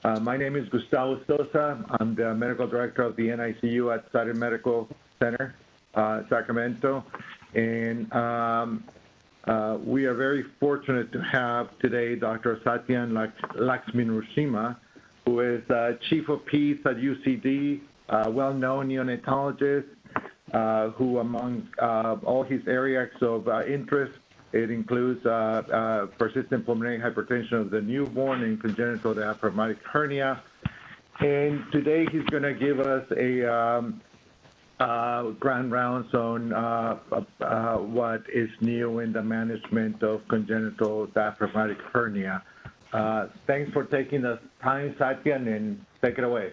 My name is Gustavo Sosa. I'm the medical director of the NICU at Satyan Medical Center, Sacramento. And we are very fortunate to have today Dr. Satyan Lakshminrusimha, who is Chief of Peds at UCD, well-known neonatologist, who among all his areas of interest, it includes persistent pulmonary hypertension of the newborn and congenital diaphragmatic hernia. And today he's going to give us a grand rounds on what is new in the management of congenital diaphragmatic hernia. Thanks for taking the time, Satyan, and take it away.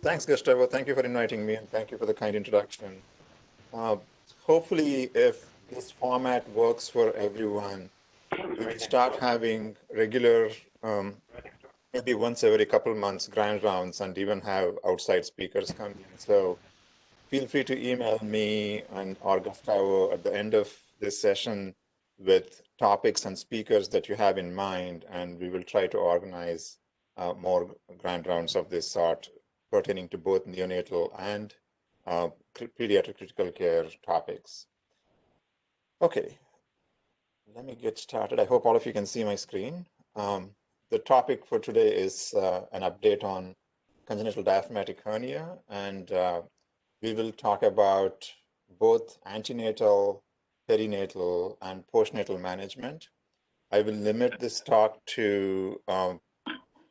Thanks, Gustavo. Thank you for inviting me, and thank you for the kind introduction. Hopefully, if this format works for everyone, we will start having regular, maybe once every couple of months, grand rounds, and even have outside speakers come in. So feel free to email me or Gustavo at the end of this session with topics and speakers that you have in mind, and we will try to organize more grand rounds of this sort pertaining to both neonatal and pediatric critical care topics. Okay, let me get started. I hope all of you can see my screen. The topic for today is an update on congenital diaphragmatic hernia, and we will talk about both antenatal, perinatal, and postnatal management. I will limit this talk to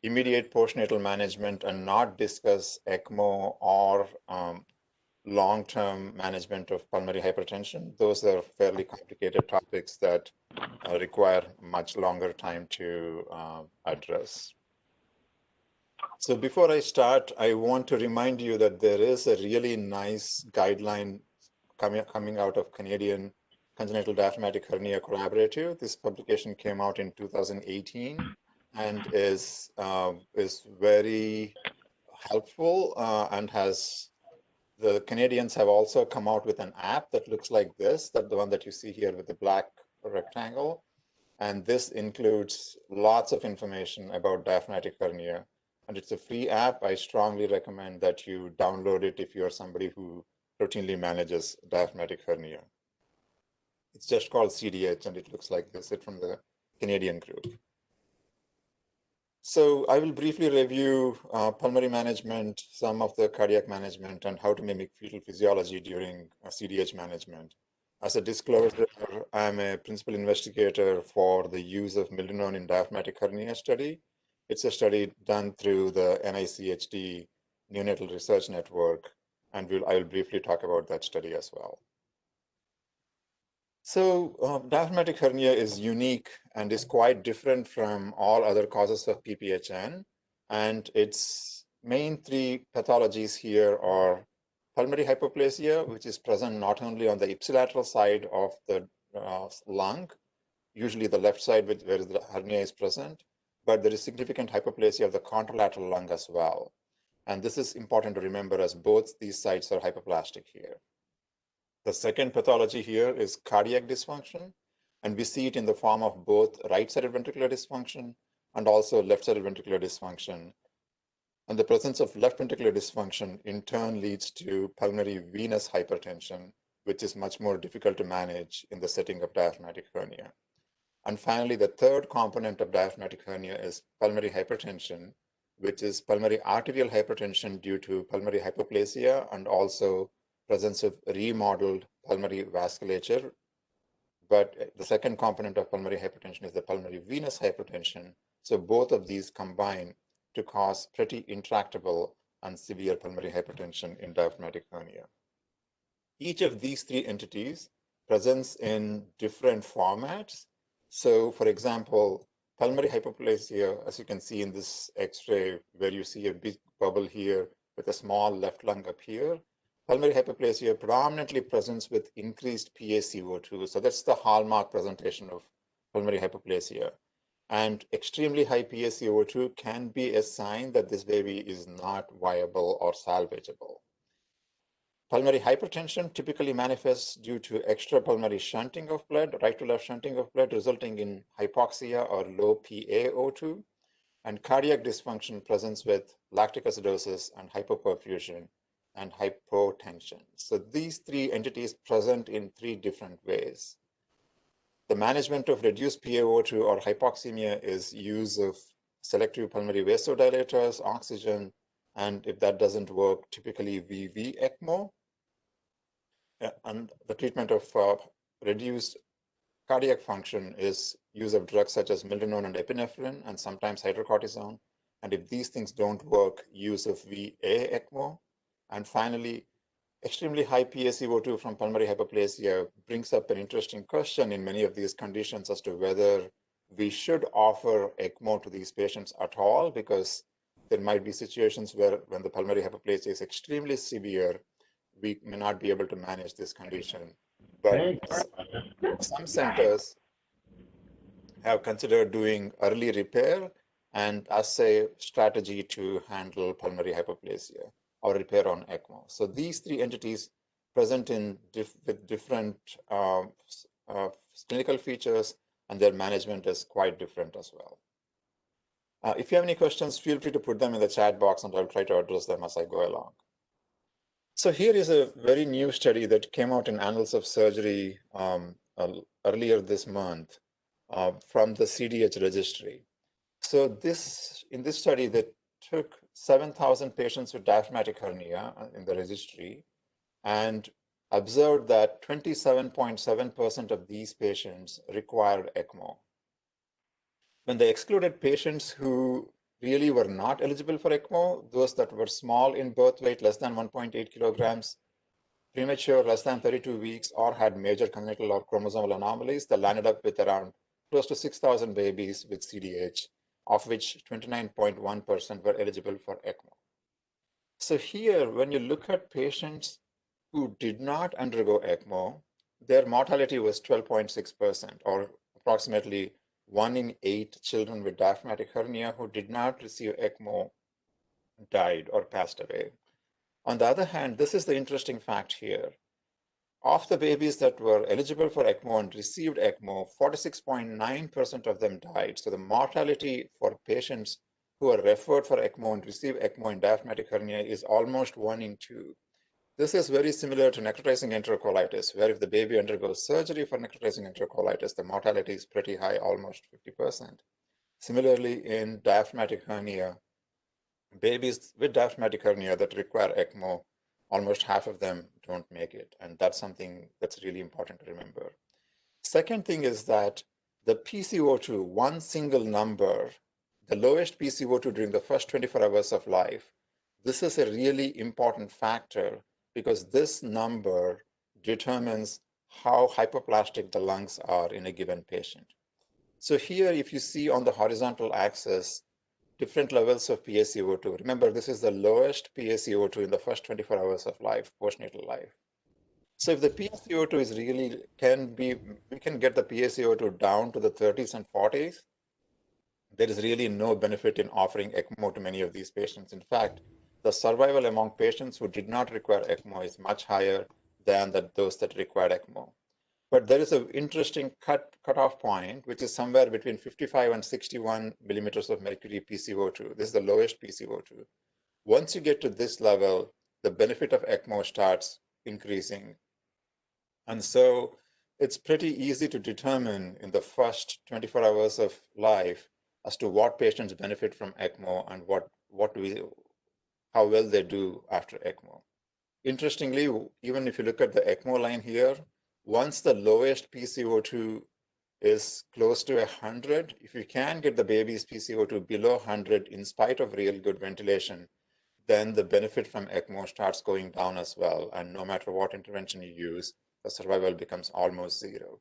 immediate postnatal management and not discuss ECMO or long-term management of pulmonary hypertension. Those are fairly complicated topics that require much longer time to address. So before I start, I want to remind you that there is a really nice guideline coming out of Canadian Congenital Diaphragmatic Hernia Collaborative. This publication came out in 2018 and is very helpful and has the Canadians have also come out with an app that looks like this, that the one that you see here with the black rectangle. And this includes lots of information about diaphragmatic hernia. And it's a free app. I strongly recommend that you download it if you're somebody who routinely manages diaphragmatic hernia. It's just called CDH, and it looks like this. It's from the Canadian group. So I will briefly review pulmonary management, some of the cardiac management, and how to mimic fetal physiology during CDH management. As a disclosure, I'm a principal investigator for the use of milrinone in diaphragmatic hernia study. It's a study done through the NICHD Neonatal Research Network, and I will briefly talk about that study as well. So diaphragmatic hernia is unique and is quite different from all other causes of PPHN. And its main three pathologies here are pulmonary hypoplasia, which is present not only on the ipsilateral side of the lung, usually the left side where the hernia is present, but there is significant hypoplasia of the contralateral lung as well. And this is important to remember as both these sites are hypoplastic here. The second pathology here is cardiac dysfunction, and we see it in the form of both right-sided ventricular dysfunction and also left-sided ventricular dysfunction. And the presence of left ventricular dysfunction in turn leads to pulmonary venous hypertension, which is much more difficult to manage in the setting of diaphragmatic hernia. And finally, the third component of diaphragmatic hernia is pulmonary hypertension, which is pulmonary arterial hypertension due to pulmonary hypoplasia and also presence of remodeled pulmonary vasculature. But the second component of pulmonary hypertension is the pulmonary venous hypertension. So both of these combine to cause pretty intractable and severe pulmonary hypertension in diaphragmatic hernia. Each of these three entities presents in different formats. So for example, pulmonary hypoplasia, as you can see in this X-ray, where you see a big bubble here with a small left lung up here, pulmonary hypoplasia predominantly presents with increased PaCO2. So that's the hallmark presentation of pulmonary hypoplasia. And extremely high PaCO2 can be a sign that this baby is not viable or salvageable. Pulmonary hypertension typically manifests due to extrapulmonary shunting of blood, right to left shunting of blood, resulting in hypoxia or low PaO2. and cardiac dysfunction presents with lactic acidosis and hypoperfusion and hypotension. So these three entities present in three different ways. The management of reduced PaO2 or hypoxemia is use of selective pulmonary vasodilators, oxygen, and if that doesn't work, typically VV ECMO. And the treatment of reduced cardiac function is use of drugs such as milrinone and epinephrine and sometimes hydrocortisone. And if these things don't work, use of VA ECMO. And finally, extremely high PaCO2 from pulmonary hypoplasia brings up an interesting question in many of these conditions as to whether we should offer ECMO to these patients at all, because there might be situations where when the pulmonary hypoplasia is extremely severe, we may not be able to manage this condition. But some centers have considered doing early repair and as a strategy to handle pulmonary hypoplasia or repair on ECMO. So these three entities present in with different clinical features, and their management is quite different as well. If you have any questions, feel free to put them in the chat box and I'll try to address them as I go along. So here is a very new study that came out in Annals of Surgery earlier this month from the CDH registry. So in this study, they took 7,000 patients with diaphragmatic hernia in the registry and observed that 27.7% of these patients required ECMO. When they excluded patients who really were not eligible for ECMO, those that were small in birth weight, less than 1.8 kilograms, premature, less than 32 weeks, or had major congenital or chromosomal anomalies, they landed up with around close to 6,000 babies with CDH, of which 29.1% were eligible for ECMO. So here, when you look at patients who did not undergo ECMO, their mortality was 12.6%, or approximately 1 in 8 children with diaphragmatic hernia who did not receive ECMO died or passed away. On the other hand, this is the interesting fact here. Of the babies that were eligible for ECMO and received ECMO, 46.9% of them died. So the mortality for patients who are referred for ECMO and receive ECMO in diaphragmatic hernia is almost 1 in 2. This is very similar to necrotizing enterocolitis, where if the baby undergoes surgery for necrotizing enterocolitis, the mortality is pretty high, almost 50%. Similarly, in diaphragmatic hernia, babies with diaphragmatic hernia that require ECMO, almost half of them don't make it. And that's something that's really important to remember. Second thing is that the PCO2, one single number, the lowest PCO2 during the first 24 hours of life, this is a really important factor because this number determines how hypoplastic the lungs are in a given patient. So here, if you see on the horizontal axis, different levels of PaCO2. Remember, this is the lowest PaCO2 in the first 24 hours of life, postnatal life. So if the PaCO2 is really, we can get the PaCO2 down to the 30s and 40s, there is really no benefit in offering ECMO to many of these patients. In fact, the survival among patients who did not require ECMO is much higher than those that required ECMO. But there is an interesting cutoff point, which is somewhere between 55 and 61 millimeters of mercury PCO2. This is the lowest PCO2. Once you get to this level, the benefit of ECMO starts increasing. And so it's pretty easy to determine in the first 24 hours of life as to what patients benefit from ECMO and how well they do after ECMO. Interestingly, even if you look at the ECMO line here, once the lowest PCO2 is close to 100, if you can get the baby's PCO2 below 100 in spite of real good ventilation, then the benefit from ECMO starts going down as well. And no matter what intervention you use, the survival becomes almost zero.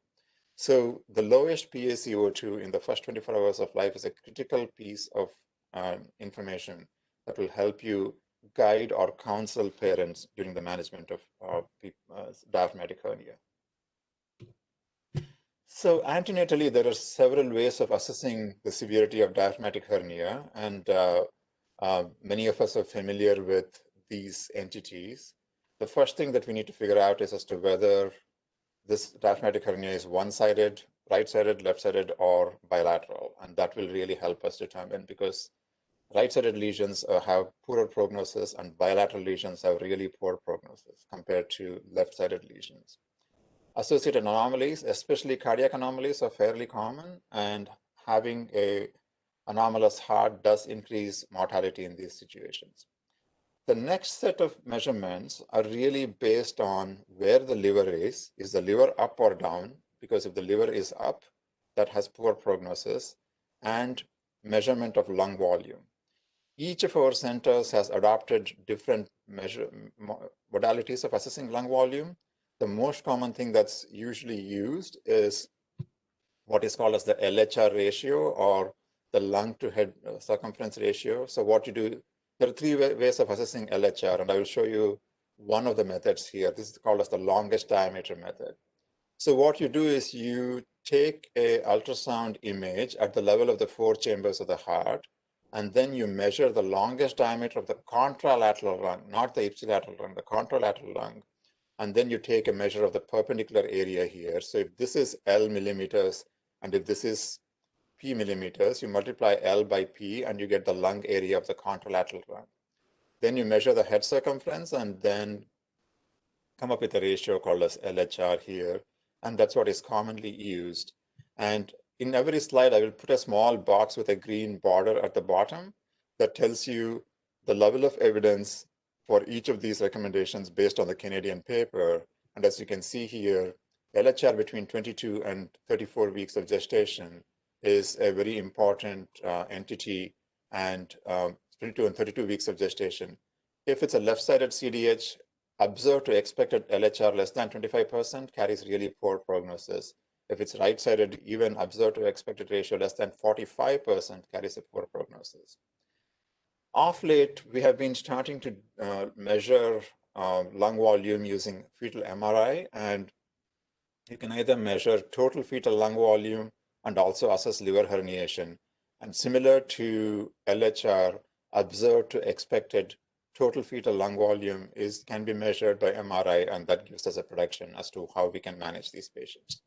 So the lowest PaCO2 in the first 24 hours of life is a critical piece of information that will help you guide or counsel parents during the management of diaphragmatic hernia. So antenatally, there are several ways of assessing the severity of diaphragmatic hernia, and many of us are familiar with these entities. The first thing that we need to figure out is as to whether this diaphragmatic hernia is one-sided right-sided, left-sided, or bilateral. And that will really help us determine, because right-sided lesions have poorer prognosis and bilateral lesions have really poor prognosis compared to left-sided lesions. Associated anomalies, especially cardiac anomalies, are fairly common, and having a anomalous heart does increase mortality in these situations. The next set of measurements are really based on where the liver is. Is the liver up or down? Because if the liver is up, that has poor prognosis, and measurement of lung volume. Each of our centers has adopted different modalities of assessing lung volume. The most common thing that's usually used is what is called as the LHR ratio, or the lung to head circumference ratio. So what you do, there are three ways of assessing LHR, and I will show you one of the methods here. This is called as the longest diameter method. So what you do is you take a ultrasound image at the level of the four chambers of the heart, and then you measure the longest diameter of the contralateral lung, not the ipsilateral lung, the contralateral lung. And then you take a measure of the perpendicular area here. So if this is L millimeters, and if this is P millimeters, you multiply L by P and you get the lung area of the contralateral lung. Then you measure the head circumference and then come up with a ratio called as LHR here. And that's what is commonly used. And in every slide, I will put a small box with a green border at the bottom that tells you the level of evidence for each of these recommendations based on the Canadian paper. And as you can see here, LHR between 22 and 34 weeks of gestation is a very important entity, and 22 and 32 weeks of gestation. If it's a left-sided CDH, observed to expected LHR less than 25% carries really poor prognosis. If it's right-sided, even observed to expected ratio less than 45% carries a poor prognosis. Off late, we have been starting to measure lung volume using fetal MRI, and you can either measure total fetal lung volume and also assess liver herniation. And similar to LHR, observed to expected total fetal lung volume can be measured by MRI, and that gives us a prediction as to how we can manage these patients.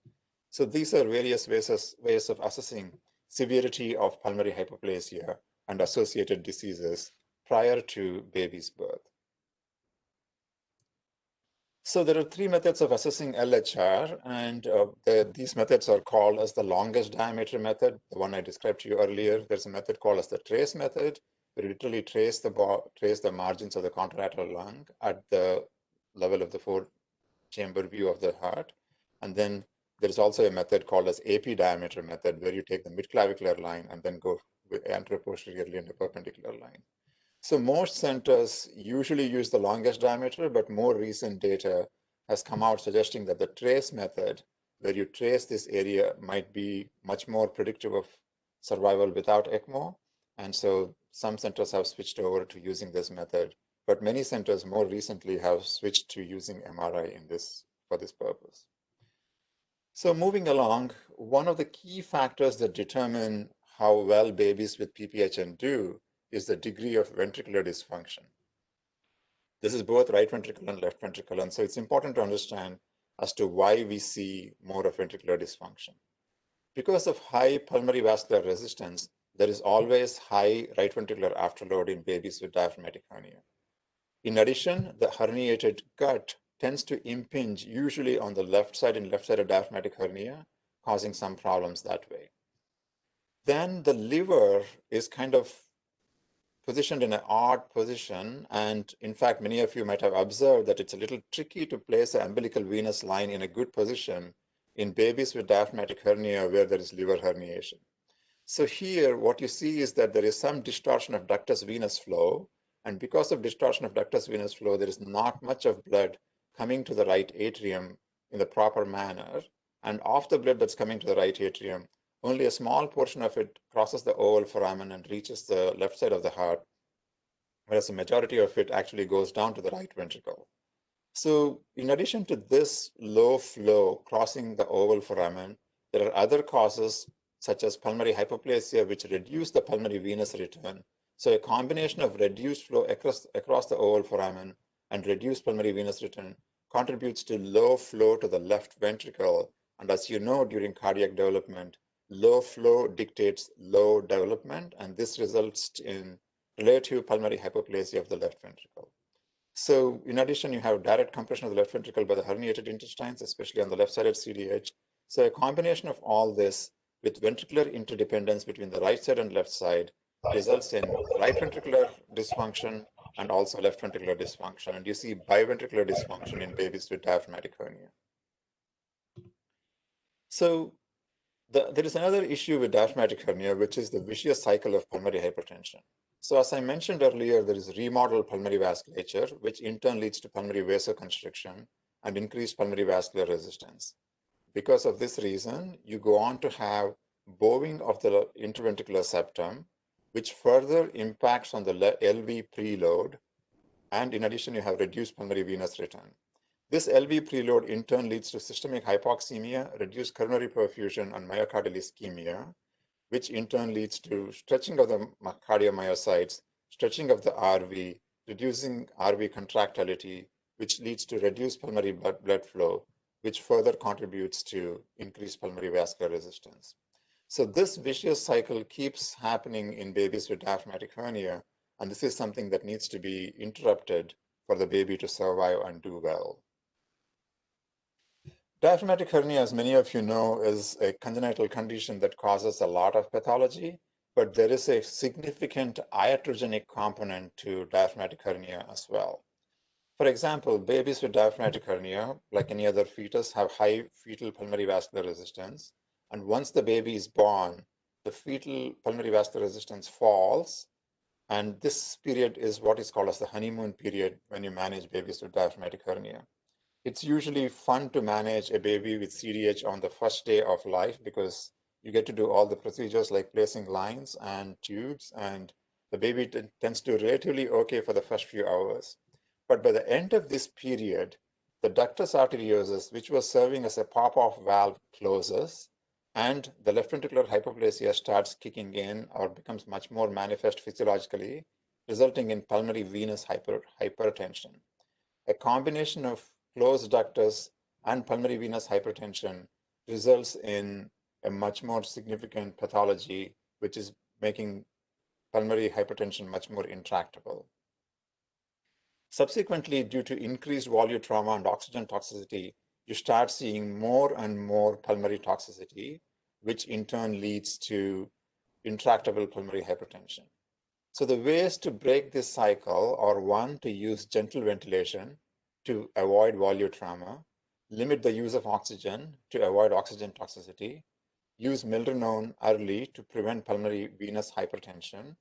So these are various ways of assessing severity of pulmonary hypoplasia and associated diseases prior to baby's birth. So there are three methods of assessing LHR, and these methods are called as the longest diameter method, the one I described to you earlier. There's a method called as the trace method. We literally trace the margins of the contralateral lung at the level of the four-chamber view of the heart. And then there's also a method called as AP diameter method, where you take the midclavicular line and then go anteroposteriorly in the perpendicular line. So most centers usually use the longest diameter, but more recent data has come out suggesting that the trace method, where you trace this area, might be much more predictive of survival without ECMO. And so some centers have switched over to using this method, but many centers more recently have switched to using MRI for this purpose. So moving along, one of the key factors that determine how well babies with PPHN do is the degree of ventricular dysfunction. This is both right ventricle and left ventricle, and so it's important to understand as to why we see more of ventricular dysfunction. Because of high pulmonary vascular resistance, there is always high right ventricular afterload in babies with diaphragmatic hernia. In addition, the herniated gut tends to impinge usually on the left side in left-sided diaphragmatic hernia, causing some problems that way. Then the liver is kind of positioned in an odd position, and in fact, many of you might have observed that it's a little tricky to place the umbilical venous line in a good position in babies with diaphragmatic hernia where there is liver herniation. So here, what you see is that there is some distortion of ductus venous flow, and because of distortion of ductus venous flow, there is not much of blood coming to the right atrium in the proper manner, and of the blood that's coming to the right atrium, only a small portion of it crosses the oval foramen and reaches the left side of the heart, whereas the majority of it actually goes down to the right ventricle. So in addition to this low flow crossing the oval foramen, there are other causes such as pulmonary hypoplasia, which reduce the pulmonary venous return. So a combination of reduced flow across the oval foramen and reduced pulmonary venous return contributes to low flow to the left ventricle, And as you know, during cardiac development, low flow dictates low development, and this results in relative pulmonary hypoplasia of the left ventricle. So in addition, you have direct compression of the left ventricle by the herniated intestines, especially on the left-sided CDH. So a combination of all this with ventricular interdependence between the right side and left side results in right ventricular dysfunction and also left ventricular dysfunction. And you see biventricular dysfunction in babies with diaphragmatic hernia. So there is another issue with diaphragmatic hernia, which is the vicious cycle of pulmonary hypertension. So as I mentioned earlier, there is remodeled pulmonary vasculature, which in turn leads to pulmonary vasoconstriction and increased pulmonary vascular resistance. Because of this reason, you go on to have bowing of the interventricular septum, which further impacts on the LV preload. And in addition, you have reduced pulmonary venous return. This LV preload in turn leads to systemic hypoxemia, reduced coronary perfusion, and myocardial ischemia, which in turn leads to stretching of the cardiomyocytes, stretching of the RV, reducing RV contractility, which leads to reduced pulmonary blood flow, which further contributes to increased pulmonary vascular resistance. So this vicious cycle keeps happening in babies with diaphragmatic hernia, and this is something that needs to be interrupted for the baby to survive and do well. Diaphragmatic hernia, as many of you know, is a congenital condition that causes a lot of pathology, but there is a significant iatrogenic component to diaphragmatic hernia as well. For example, babies with diaphragmatic hernia, like any other fetus, have high fetal pulmonary vascular resistance. And once the baby is born, the fetal pulmonary vascular resistance falls. And this period is what is called as the honeymoon period when you manage babies with diaphragmatic hernia. It's usually fun to manage a baby with CDH on the first day of life because you get to do all the procedures like placing lines and tubes, and the baby tends to do relatively okay for the first few hours. But by the end of this period, the ductus arteriosus, which was serving as a pop-off valve, closes, and the left ventricular hypoplasia starts kicking in or becomes much more manifest physiologically, resulting in pulmonary venous hypertension. A combination of closed ductus and pulmonary venous hypertension results in a much more significant pathology, which is making pulmonary hypertension much more intractable. Subsequently, due to increased volume trauma and oxygen toxicity, you start seeing more and more pulmonary toxicity, which in turn leads to intractable pulmonary hypertension. So the ways to break this cycle are, one, to use gentle ventilation to avoid volume trauma, limit the use of oxygen to avoid oxygen toxicity, use milrinone early to prevent pulmonary venous hypertension,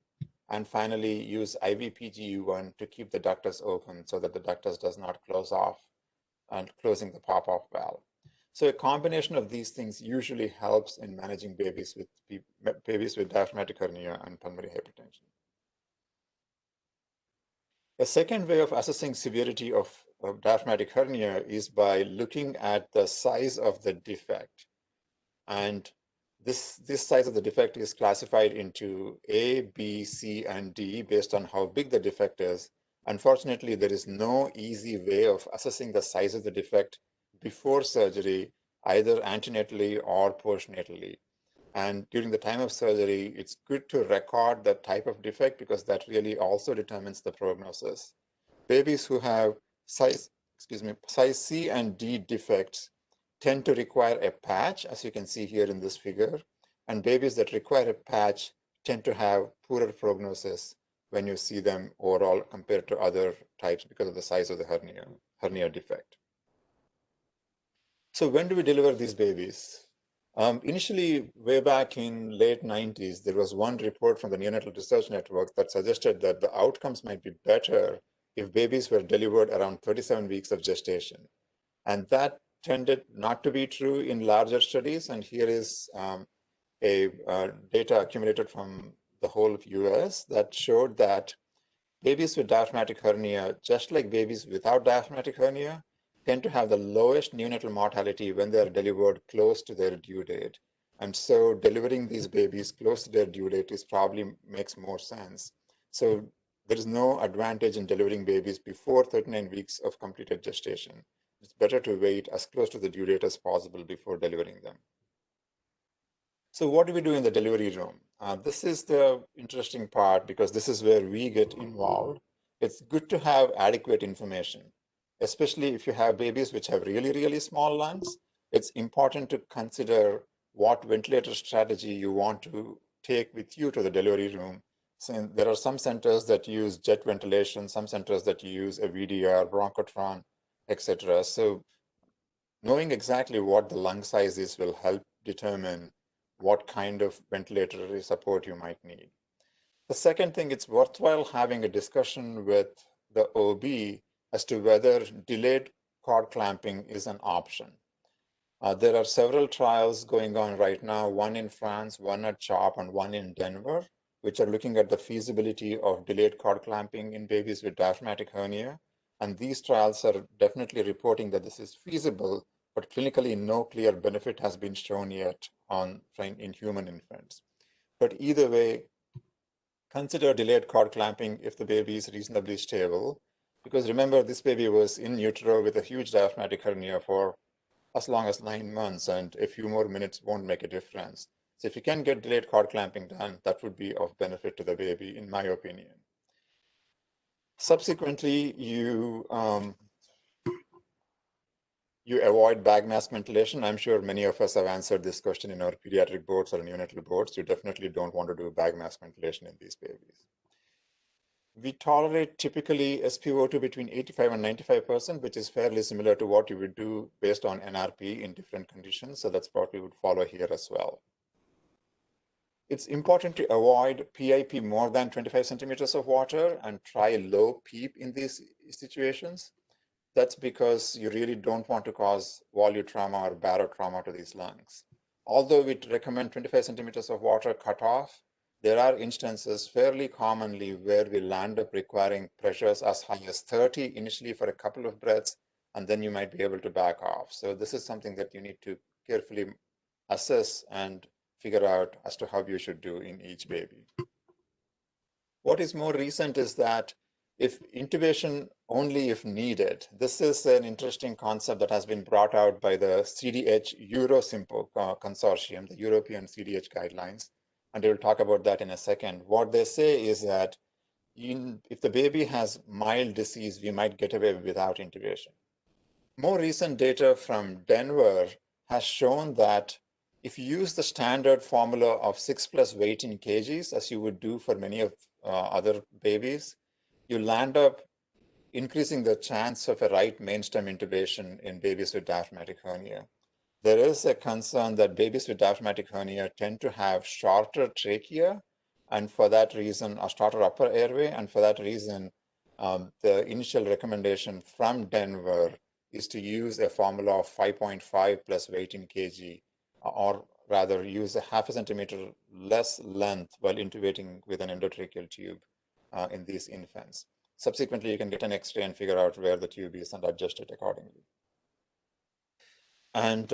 and finally use IV PGU1 to keep the ductus open so that the ductus does not close off and closing the pop-off valve. So a combination of these things usually helps in managing babies with diaphragmatic hernia and pulmonary hypertension. A second way of assessing severity of diaphragmatic hernia is by looking at the size of the defect. And this size of the defect is classified into A, B, C, and D based on how big the defect is. Unfortunately, there is no easy way of assessing the size of the defect before surgery, either antenatally or postnatally. And during the time of surgery, it's good to record the type of defect because that really also determines the prognosis. Babies who have size C and D defects tend to require a patch, as you can see here in this figure, and babies that require a patch tend to have poorer prognosis when you see them overall compared to other types because of the size of the hernia defect. So when do we deliver these babies? Initially, way back in late 90s, there was one report from the Neonatal Research Network that suggested that the outcomes might be better if babies were delivered around 37 weeks of gestation. And that tended not to be true in larger studies. And here is data accumulated from the whole of US that showed that babies with diaphragmatic hernia, just like babies without diaphragmatic hernia, tend to have the lowest neonatal mortality when they are delivered close to their due date. And so delivering these babies close to their due date probably makes more sense. So there is no advantage in delivering babies before 39 weeks of completed gestation. it's better to wait as close to the due date as possible before delivering them. So what do we do in the delivery room? This is the interesting part because this is where we get involved. It's good to have adequate information, especially if you have babies which have really, really small lungs. It's important to consider what ventilator strategy you want to take with you to the delivery room. So there are some centers that use jet ventilation, some centers that use a VDR, bronchotron, etc. So knowing exactly what the lung size is will help determine what kind of ventilatory support you might need. The second thing, it's worthwhile having a discussion with the OB as to whether delayed cord clamping is an option. There are several trials going on right now, one in France, one at CHOP, and one in Denver, which are looking at the feasibility of delayed cord clamping in babies with diaphragmatic hernia. And these trials are definitely reporting that this is feasible, but clinically no clear benefit has been shown yet in human infants. But either way, consider delayed cord clamping if the baby is reasonably stable, because remember, this baby was in utero with a huge diaphragmatic hernia for as long as 9 months, and a few more minutes won't make a difference. So if you can get delayed cord clamping done, that would be of benefit to the baby, in my opinion. Subsequently, you avoid Bagmas ventilation. I'm sure many of us have answered this question in our pediatric boards or neonatal boards. You definitely don't want to do Bagmas ventilation in these babies. We tolerate typically SpO2 between 85 and 95%, which is fairly similar to what you would do based on NRP in different conditions. So that's what we would follow here as well. It's important to avoid PIP more than 25 centimeters of water and try low PEEP in these situations. That's because you really don't want to cause volute trauma or barotrauma to these lungs. Although we recommend 25 centimeters of water cutoff, there are instances fairly commonly where we land up requiring pressures as high as 30 initially for a couple of breaths, and then you might be able to back off. So this is something that you need to carefully assess and figure out as to how you should do in each baby. What is more recent is that if intubation only if needed, this is an interesting concept that has been brought out by the CDH Eurosimpo consortium, the European CDH guidelines, and we'll talk about that in a second. What they say is that if the baby has mild disease, we might get away without intubation. More recent data from Denver has shown that if you use the standard formula of 6+ weight in kgs, as you would do for many of other babies, you land up increasing the chance of a right mainstem intubation in babies with diaphragmatic hernia. There is a concern that babies with diaphragmatic hernia tend to have shorter trachea, and for that reason, a shorter upper airway, and for that reason, the initial recommendation from Denver is to use a formula of 5.5 plus weight in kg, or rather use a half a centimeter less length while intubating with an endotracheal tube in these infants. Subsequently, you can get an X-ray and figure out where the tube is and adjust it accordingly. And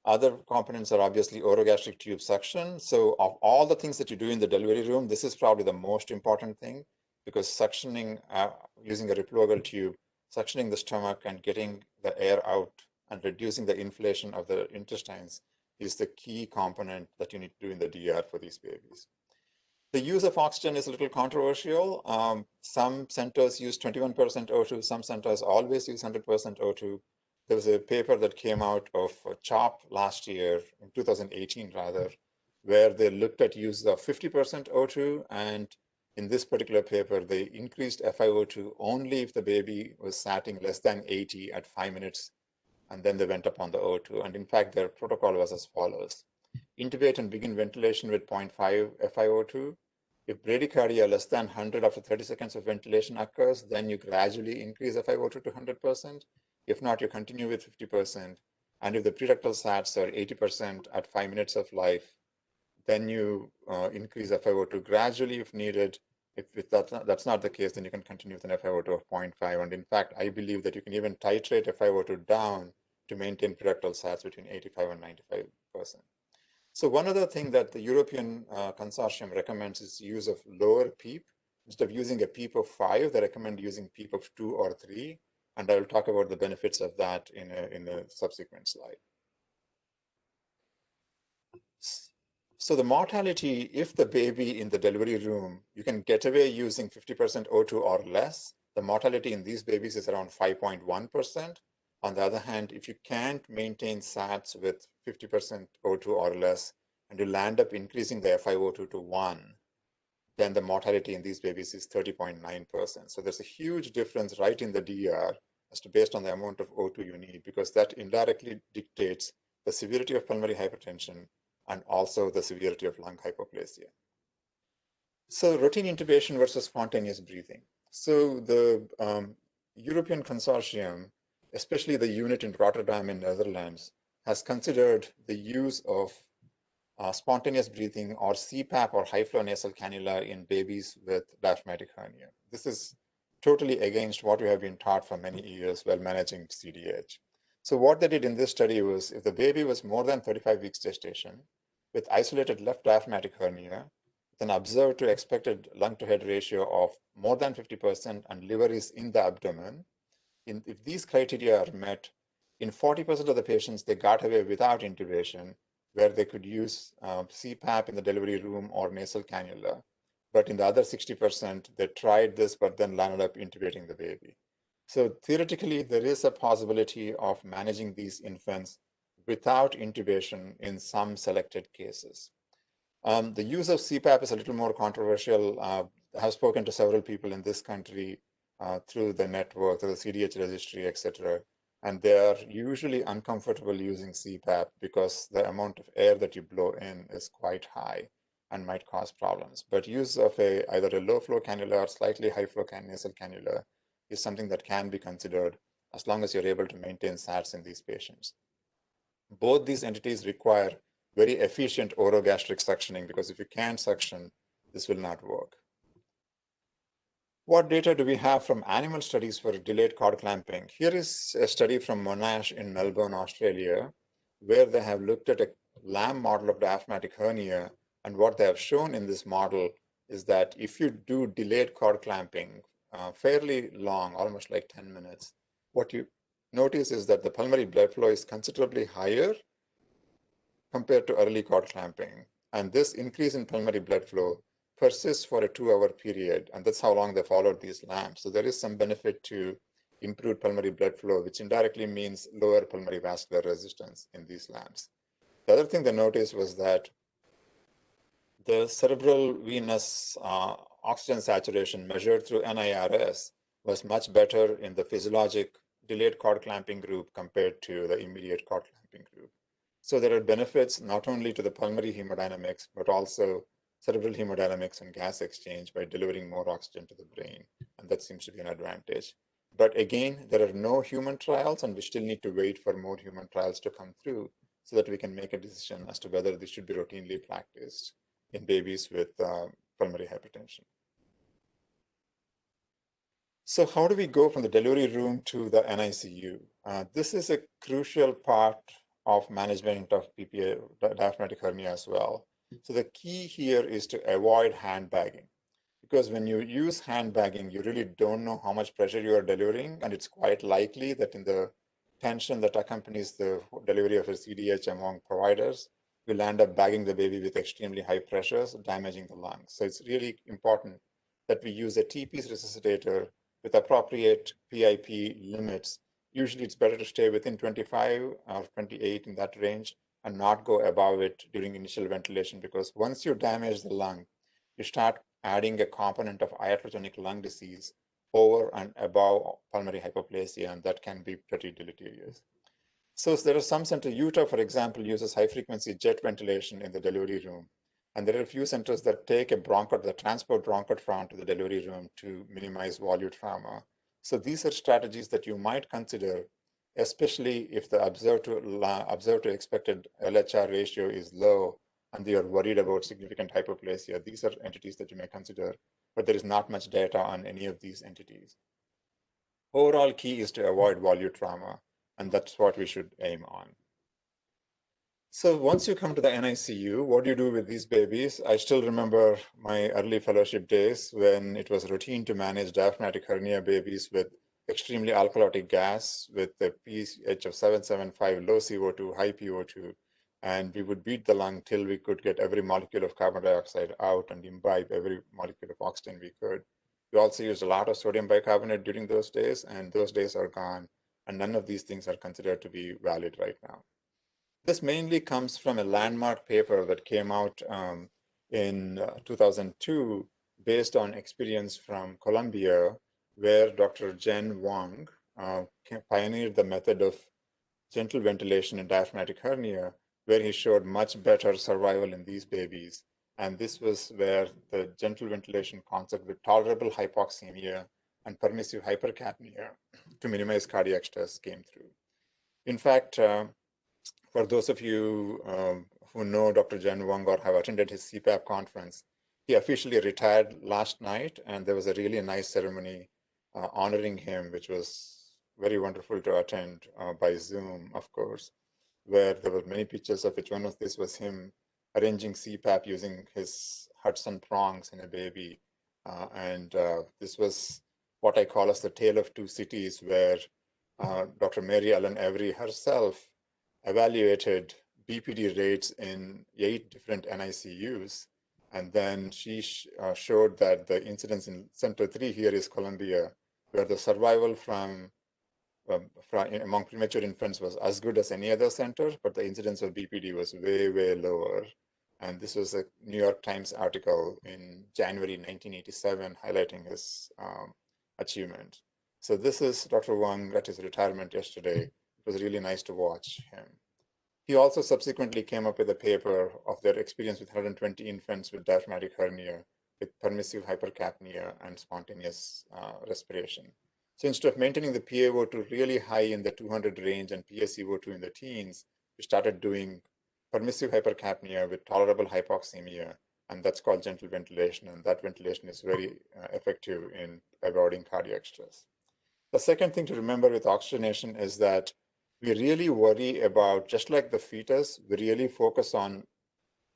other components are obviously orogastric tube suction. So of all the things that you do in the delivery room, this is probably the most important thing, because suctioning using a replogal tube, suctioning the stomach and getting the air out and reducing the inflation of the intestines is the key component that you need to do in the DR for these babies. The use of oxygen is a little controversial. Some centers use 21% O2, some centers always use 100% O2. There was a paper that came out of CHOP last year, in 2018 rather, where they looked at use of 50% O2, and in this particular paper, they increased FiO2 only if the baby was satting less than 80 at 5 minutes, and then they went up on the O2. And in fact, their protocol was as follows. Intubate and begin ventilation with 0.5 FiO2. If bradycardia less than 100 after 30 seconds of ventilation occurs, then you gradually increase FiO2 to 100%. If not, you continue with 50%. And if the prerectal sats are 80% at 5 minutes of life, then you increase FiO2 gradually if needed. If that's not the case, then you can continue with an FiO2 of 0.5. And in fact, I believe that you can even titrate FiO2 down to maintain prerectal sats between 85 and 95%. So one other thing that the European consortium recommends is use of lower PEEP. Instead of using a PEEP of 5, they recommend using PEEP of 2 or 3. And I will talk about the benefits of that in a subsequent slide. So the mortality, if the baby in the delivery room, you can get away using 50% O2 or less, the mortality in these babies is around 5.1%. On the other hand, if you can't maintain SATs with 50% O2 or less, and you land up increasing the FiO2 to 1, then the mortality in these babies is 30.9%. So there's a huge difference right in the DR as to based on the amount of O2 you need, because that indirectly dictates the severity of pulmonary hypertension and also the severity of lung hypoplasia. So routine intubation versus spontaneous breathing. So the European consortium, especially the unit in Rotterdam in Netherlands, has considered the use of spontaneous breathing or CPAP or high flow nasal cannula in babies with diaphragmatic hernia. This is totally against what we have been taught for many years while managing CDH. So what they did in this study was, if the baby was more than 35 weeks gestation with isolated left diaphragmatic hernia, with an observed to expected lung to head ratio of more than 50% and liver is in the abdomen, if these criteria are met, in 40% of the patients, they got away without intubation, where they could use CPAP in the delivery room or nasal cannula. But in the other 60%, they tried this, but then landed up intubating the baby. So theoretically, there is a possibility of managing these infants without intubation in some selected cases. The use of CPAP is a little more controversial. I have spoken to several people in this country through the network, through the CDH registry, etc. And they are usually uncomfortable using CPAP because the amount of air that you blow in is quite high and might cause problems. But use of either a low flow cannula or slightly high flow nasal cannula is something that can be considered as long as you're able to maintain SATs in these patients. Both these entities require very efficient orogastric suctioning, because if you can't suction, this will not work. What data do we have from animal studies for delayed cord clamping? Here is a study from Monash in Melbourne, Australia, where they have looked at a lamb model of diaphragmatic hernia. And what they have shown in this model is that if you do delayed cord clamping, fairly long, almost like 10 minutes, what you notice is that the pulmonary blood flow is considerably higher compared to early cord clamping. And this increase in pulmonary blood flow persists for a 2-hour period, and that's how long they followed these lambs. So there is some benefit to improved pulmonary blood flow, which indirectly means lower pulmonary vascular resistance in these lambs. The other thing they noticed was that the cerebral venous oxygen saturation measured through NIRS was much better in the physiologic delayed cord clamping group compared to the immediate cord clamping group. So there are benefits not only to the pulmonary hemodynamics, but also cerebral hemodynamics and gas exchange by delivering more oxygen to the brain. And that seems to be an advantage. But again, there are no human trials, and we still need to wait for more human trials to come through so that we can make a decision as to whether this should be routinely practiced in babies with pulmonary hypertension. So how do we go from the delivery room to the NICU? This is a crucial part of management of PPA, diaphragmatic hernia as well. So the key here is to avoid handbagging, because when you use handbagging, you really don't know how much pressure you are delivering, and it's quite likely that in the tension that accompanies the delivery of a CDH among providers, you'll end up bagging the baby with extremely high pressures, damaging the lungs. So it's really important that we use a T-piece resuscitator with appropriate PIP limits. Usually it's better to stay within 25 or 28 in that range and not go above it during initial ventilation, because once you damage the lung, you start adding a component of iatrogenic lung disease over and above pulmonary hypoplasia, and that can be pretty deleterious. So there are some centers, Utah, for example, uses high-frequency jet ventilation in the delivery room. And there are a few centers that take a bronchod, that transport bronchodiaphragm to the delivery room to minimize volume trauma. So these are strategies that you might consider, especially if the observed to expected LHR ratio is low and you are worried about significant hypoplasia. These are entities that you may consider, but there is not much data on any of these entities. Overall key is to avoid volume trauma, and that's what we should aim on. So once you come to the NICU, what do you do with these babies? I still remember my early fellowship days when it was routine to manage diaphragmatic hernia babies with extremely alkalotic gas with a pH of 775, low CO2, high PO2, and we would beat the lung till we could get every molecule of carbon dioxide out and imbibe every molecule of oxygen we could. We also used a lot of sodium bicarbonate during those days, and those days are gone, and none of these things are considered to be valid right now. This mainly comes from a landmark paper that came out in 2002 based on experience from Colombia, where Dr. Jen Wang pioneered the method of gentle ventilation in diaphragmatic hernia, where he showed much better survival in these babies. And this was where the gentle ventilation concept with tolerable hypoxemia and permissive hypercapnia to minimize cardiac stress came through. In fact, for those of you who know Dr. Jen Wang or have attended his CPAP conference, he officially retired last night, and there was a really nice ceremony honoring him, which was very wonderful to attend by Zoom, of course, where there were many pictures of which one of this was him arranging CPAP using his Hudson prongs in a baby. This was what I call as the tale of two cities, where Dr. Mary Ellen Avery herself evaluated BPD rates in 8 different NICUs. And then she showed that the incidence in Center 3 here is Colombia, where the survival from among premature infants was as good as any other center, but the incidence of BPD was way, way lower. And this was a New York Times article in January 1987 highlighting his achievement. So this is Dr. Wang at his retirement yesterday. It was really nice to watch him. He also subsequently came up with a paper of their experience with 120 infants with diaphragmatic hernia with permissive hypercapnia and spontaneous respiration. So instead of maintaining the PaO2 really high in the 200 range and PaCO2 in the teens, we started doing permissive hypercapnia with tolerable hypoxemia, and that's called gentle ventilation, and that ventilation is very effective in avoiding cardiac stress. The second thing to remember with oxygenation is that we really worry about, just like the fetus, we really focus on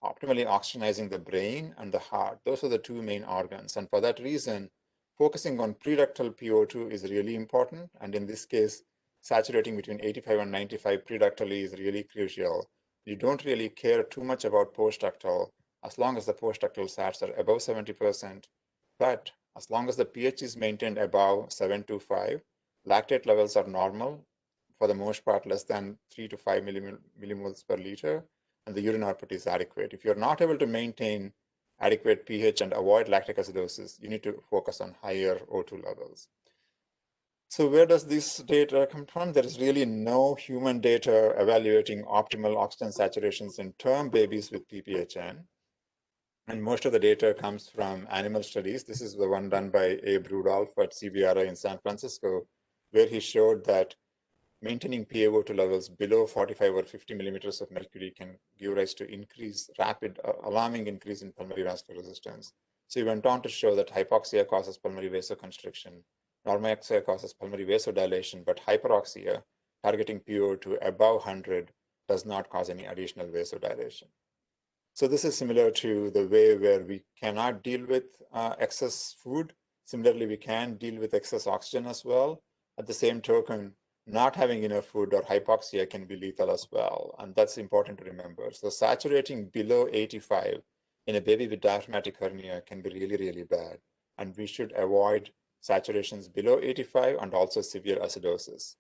optimally oxygenizing the brain and the heart. Those are the two main organs. And for that reason, focusing on preductal PO2 is really important. And in this case, saturating between 85 and 95 preductally is really crucial. You don't really care too much about postductal as long as the postductal sats are above 70%. But as long as the pH is maintained above 725, lactate levels are normal, for the most part less than 3 to 5 millimoles per liter, and the urine output is adequate. If you're not able to maintain adequate pH and avoid lactic acidosis, you need to focus on higher O2 levels. So where does this data come from? There is really no human data evaluating optimal oxygen saturations in term babies with PPHN. And most of the data comes from animal studies. This is the one done by Abe Rudolph at CBRI in San Francisco, where he showed that maintaining PaO2 levels below 45 or 50 millimeters of mercury can give rise to rapid, alarming increase in pulmonary vascular resistance. So he went on to show that hypoxia causes pulmonary vasoconstriction, normoxia causes pulmonary vasodilation, but hyperoxia, targeting PaO2 above 100, does not cause any additional vasodilation. So this is similar to the way where we cannot deal with excess food. Similarly, we can deal with excess oxygen as well. At the same token, not having enough food or hypoxia can be lethal as well. And that's important to remember. So saturating below 85 in a baby with diaphragmatic hernia can be really, really bad. And we should avoid saturations below 85 and also severe acidosis.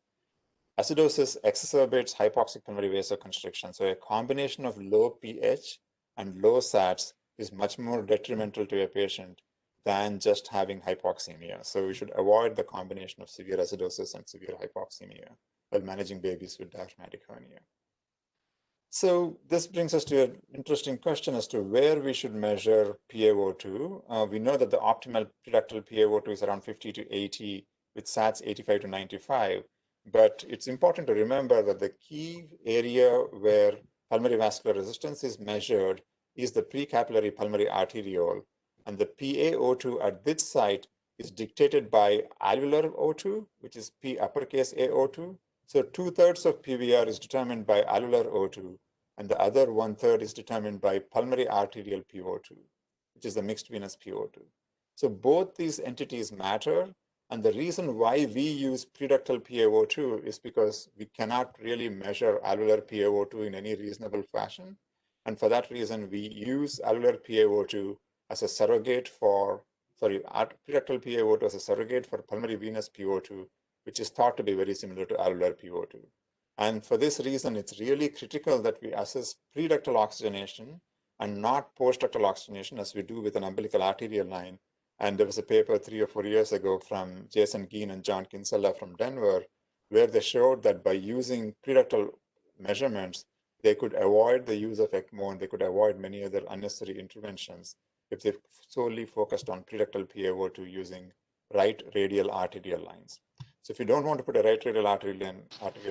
Acidosis exacerbates hypoxic pulmonary vasoconstriction. So a combination of low pH and low SATs is much more detrimental to a patient than just having hypoxemia. So we should avoid the combination of severe acidosis and severe hypoxemia while managing babies with diaphragmatic hernia. So this brings us to an interesting question as to where we should measure PaO2. We know that the optimal preductal PaO2 is around 50 to 80 with SATs 85 to 95. But it's important to remember that the key area where pulmonary vascular resistance is measured is the precapillary pulmonary arteriole. And the PaO2 at this site is dictated by alveolar O2, which is P uppercase AO2. So 2/3 of PVR is determined by alveolar O2, and the other 1/3 is determined by pulmonary arterial PO2, which is the mixed venous PO2. So both these entities matter, And the reason why we use preductal PaO2 is because we cannot really measure alveolar PaO2 in any reasonable fashion. And for that reason, we use alveolar PaO2 as a surrogate for, preductal PaO2 as a surrogate for pulmonary venous PO2, which is thought to be very similar to alveolar PO2. And for this reason, it's really critical that we assess preductal oxygenation and not postductal oxygenation as we do with an umbilical arterial line. And there was a paper 3 or 4 years ago from Jason Geen and John Kinsella from Denver, where they showed that by using preductal measurements, they could avoid the use of ECMO and they could avoid many other unnecessary interventions if they solely focused on preductal PaO2 using right radial arterial lines. So if you don't want to put a right radial arterial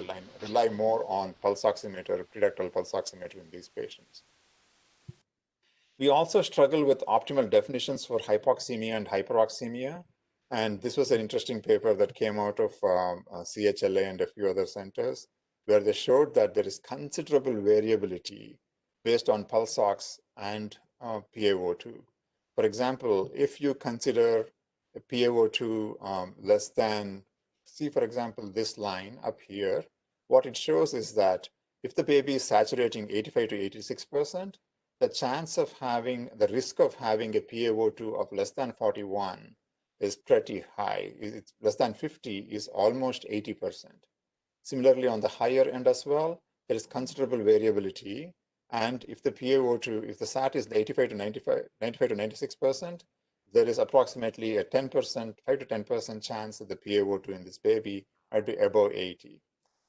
line, rely more on pulse oximeter, preductal pulse oximeter in these patients. We also struggle with optimal definitions for hypoxemia and hyperoxemia. And this was an interesting paper that came out of CHLA and a few other centers, where they showed that there is considerable variability based on pulse ox and PaO2. For example, if you consider a PaO2 less than, see for example, this line up here, what it shows is that if the baby is saturating 85 to 86%, the chance of having, the risk of having a PaO2 of less than 41 is pretty high. It's less than 50 is almost 80%. Similarly, on the higher end as well, there is considerable variability. And if the PaO2, if the SAT is 85 to 96%, there is approximately a 10%, 5 to 10% chance that the PaO2 in this baby might be above 80.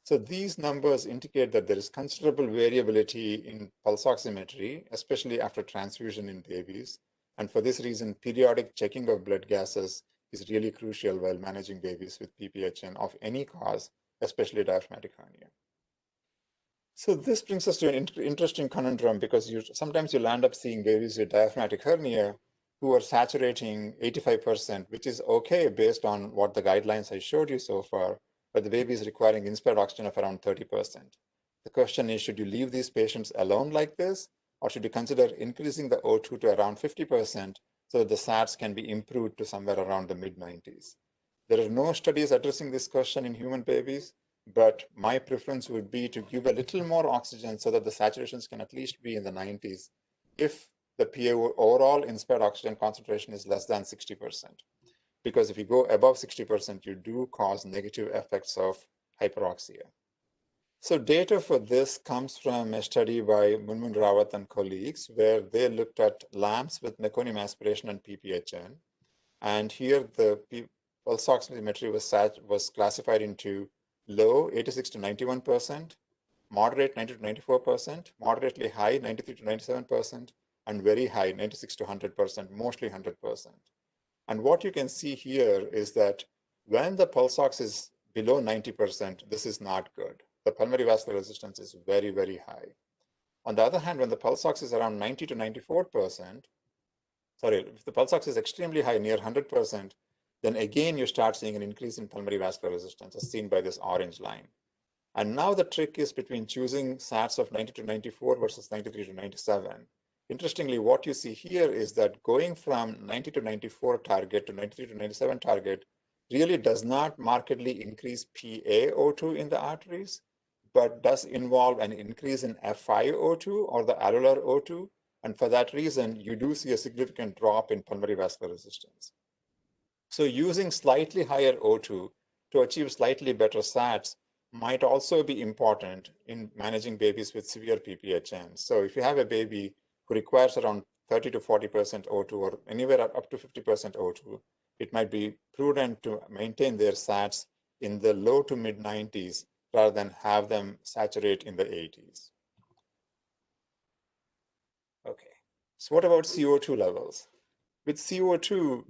So these numbers indicate that there is considerable variability in pulse oximetry, especially after transfusion in babies. And for this reason, periodic checking of blood gases is really crucial while managing babies with PPHN of any cause, especially diaphragmatic hernia. So this brings us to an interesting conundrum, because sometimes you'll end up seeing babies with diaphragmatic hernia who are saturating 85%, which is okay based on what the guidelines I showed you so far, but the baby is requiring inspired oxygen of around 30%. The question is, should you leave these patients alone like this, or should you consider increasing the O2 to around 50% so that the SATs can be improved to somewhere around the mid-90s? There are no studies addressing this question in human babies, but my preference would be to give a little more oxygen so that the saturations can at least be in the 90s if the PaO overall inspired oxygen concentration is less than 60%. Because if you go above 60%, you do cause negative effects of hyperoxia. So data for this comes from a study by Munmun Rawat and colleagues, where they looked at lamps with meconium aspiration and PPHN. And here the pulse oximetry was classified into low, 86 to 91%, moderate, 90 to 94%, moderately high, 93 to 97%, and very high, 96 to 100%, mostly 100%. And what you can see here is that when the pulse ox is below 90%, this is not good. The pulmonary vascular resistance is very, very high. On the other hand, when the pulse ox is around 90 to 94%, if the pulse ox is extremely high, near 100%, then again you start seeing an increase in pulmonary vascular resistance, as seen by this orange line. And now the trick is between choosing SATs of 90 to 94 versus 93 to 97. Interestingly, what you see here is that going from 90 to 94 target to 93 to 97 target really does not markedly increase PaO2 in the arteries, but does involve an increase in FiO2 or the alveolar O2. And for that reason, you do see a significant drop in pulmonary vascular resistance. So using slightly higher O2 to achieve slightly better SATs might also be important in managing babies with severe PPHN. So if you have a baby who requires around 30 to 40% O2 or anywhere up to 50% O2, it might be prudent to maintain their SATs in the low to mid 90s rather than have them saturate in the 80s. Okay, so what about CO2 levels? With CO2,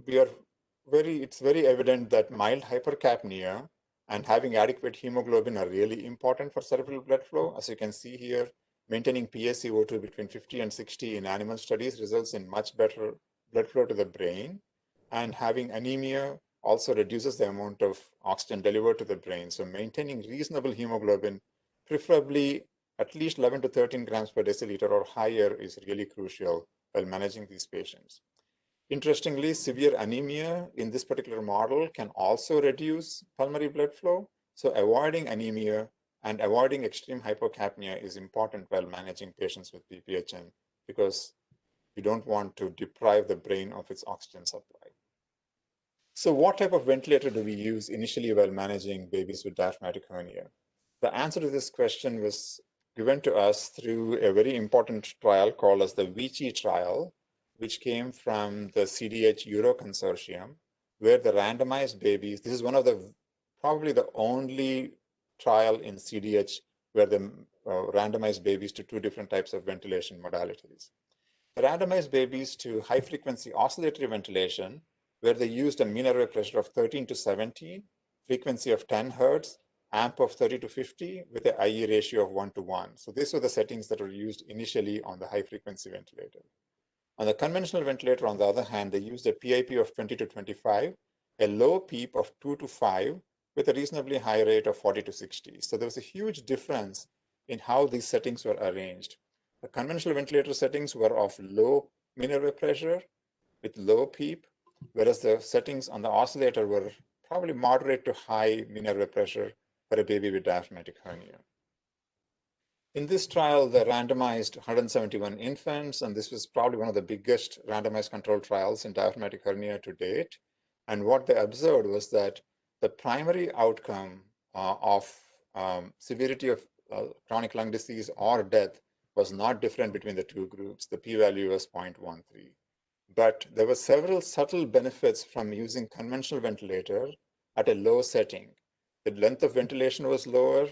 it's very evident that mild hypercapnia and having adequate hemoglobin are really important for cerebral blood flow. As you can see here, maintaining PaCO2 between 50 and 60 in animal studies results in much better blood flow to the brain. And having anemia also reduces the amount of oxygen delivered to the brain. So maintaining reasonable hemoglobin, preferably at least 11 to 13 grams per deciliter or higher, is really crucial while managing these patients. Interestingly, severe anemia in this particular model can also reduce pulmonary blood flow. So avoiding anemia and avoiding extreme hypocapnia is important while managing patients with PPHN because you don't want to deprive the brain of its oxygen supply. So what type of ventilator do we use initially while managing babies with diaphragmatic hernia? The answer to this question was given to us through a very important trial called as the Vichy trial, which came from the CDH Euro Consortium, where the randomized babies, this is one of the, probably the only trial in CDH where they randomized babies to two different types of ventilation modalities. The randomized babies to high frequency oscillatory ventilation, where they used a mean airway pressure of 13 to 17, frequency of 10 hertz, amp of 30 to 50 with an IE ratio of 1 to 1. So these were the settings that were used initially on the high frequency ventilator. On the conventional ventilator, on the other hand, they used a PIP of 20 to 25, a low PEEP of 2 to 5 with a reasonably high rate of 40 to 60. So there was a huge difference in how these settings were arranged. The conventional ventilator settings were of low mean airway pressure with low PEEP, whereas the settings on the oscillator were probably moderate to high mean airway pressure for a baby with diaphragmatic hernia. In this trial, they randomized 171 infants, and this was probably one of the biggest randomized controlled trials in diaphragmatic hernia to date. And what they observed was that the primary outcome of severity of chronic lung disease or death was not different between the two groups. The p-value was 0.13. But there were several subtle benefits from using conventional ventilator at a low setting. The length of ventilation was lower,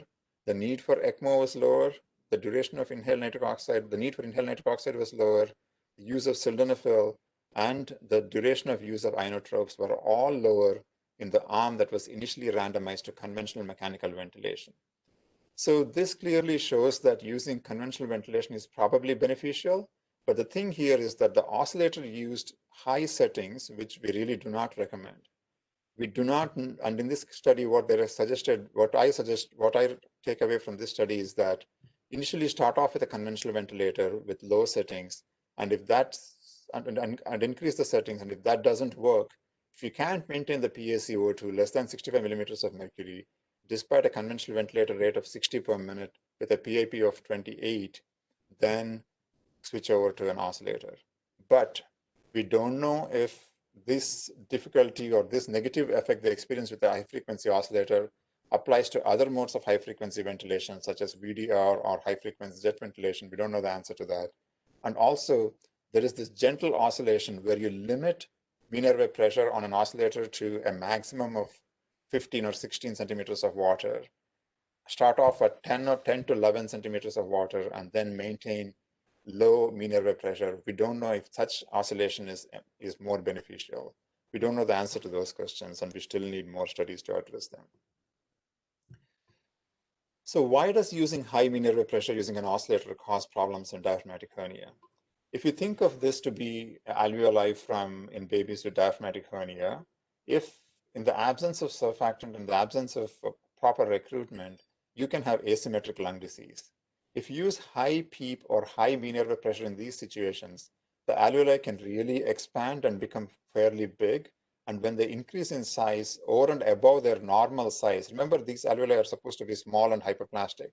the need for ECMO was lower, the duration of inhaled nitric oxide, the need for inhaled nitric oxide was lower, the use of sildenafil, and the duration of use of inotropes were all lower in the arm that was initially randomized to conventional mechanical ventilation. So this clearly shows that using conventional ventilation is probably beneficial, but the thing here is that the oscillator used high settings, which we really do not recommend. We do not, and in this study, what they suggested, what I take away from this study is that initially start off with a conventional ventilator with low settings, and if that's, and increase the settings, and if that doesn't work, if you can't maintain the PaCO2 less than 65 millimeters of mercury, despite a conventional ventilator rate of 60 per minute with a PIP of 28, then switch over to an oscillator. But we don't know if this difficulty or this negative effect they experience with the high frequency oscillator applies to other modes of high frequency ventilation, such as VDR or high frequency jet ventilation. We don't know the answer to that. And also, there is this gentle oscillation where you limit mean airway pressure on an oscillator to a maximum of 15 or 16 centimeters of water. Start off at 10 to 11 centimeters of water and then maintain low mean airway pressure. We don't know if such oscillation is more beneficial. We don't know the answer to those questions, and we still need more studies to address them. So why does using high mean airway pressure using an oscillator cause problems in diaphragmatic hernia? If you think of this to be alveoli in babies with diaphragmatic hernia, if in the absence of surfactant, in the absence of proper recruitment, you can have asymmetric lung disease. If you use high PEEP or high mean airway pressure in these situations, the alveoli can really expand and become fairly big. And when they increase in size over and above their normal size, remember these alveoli are supposed to be small and hyperplastic.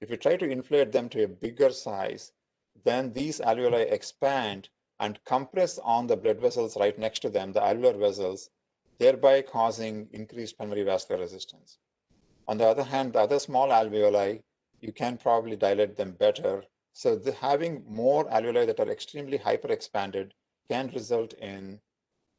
If you try to inflate them to a bigger size, then these alveoli expand and compress on the blood vessels right next to them, the alveolar vessels, thereby causing increased pulmonary vascular resistance. On the other hand, the other small alveoli, you can probably dilate them better. So having more alveoli that are extremely hyperexpanded can result in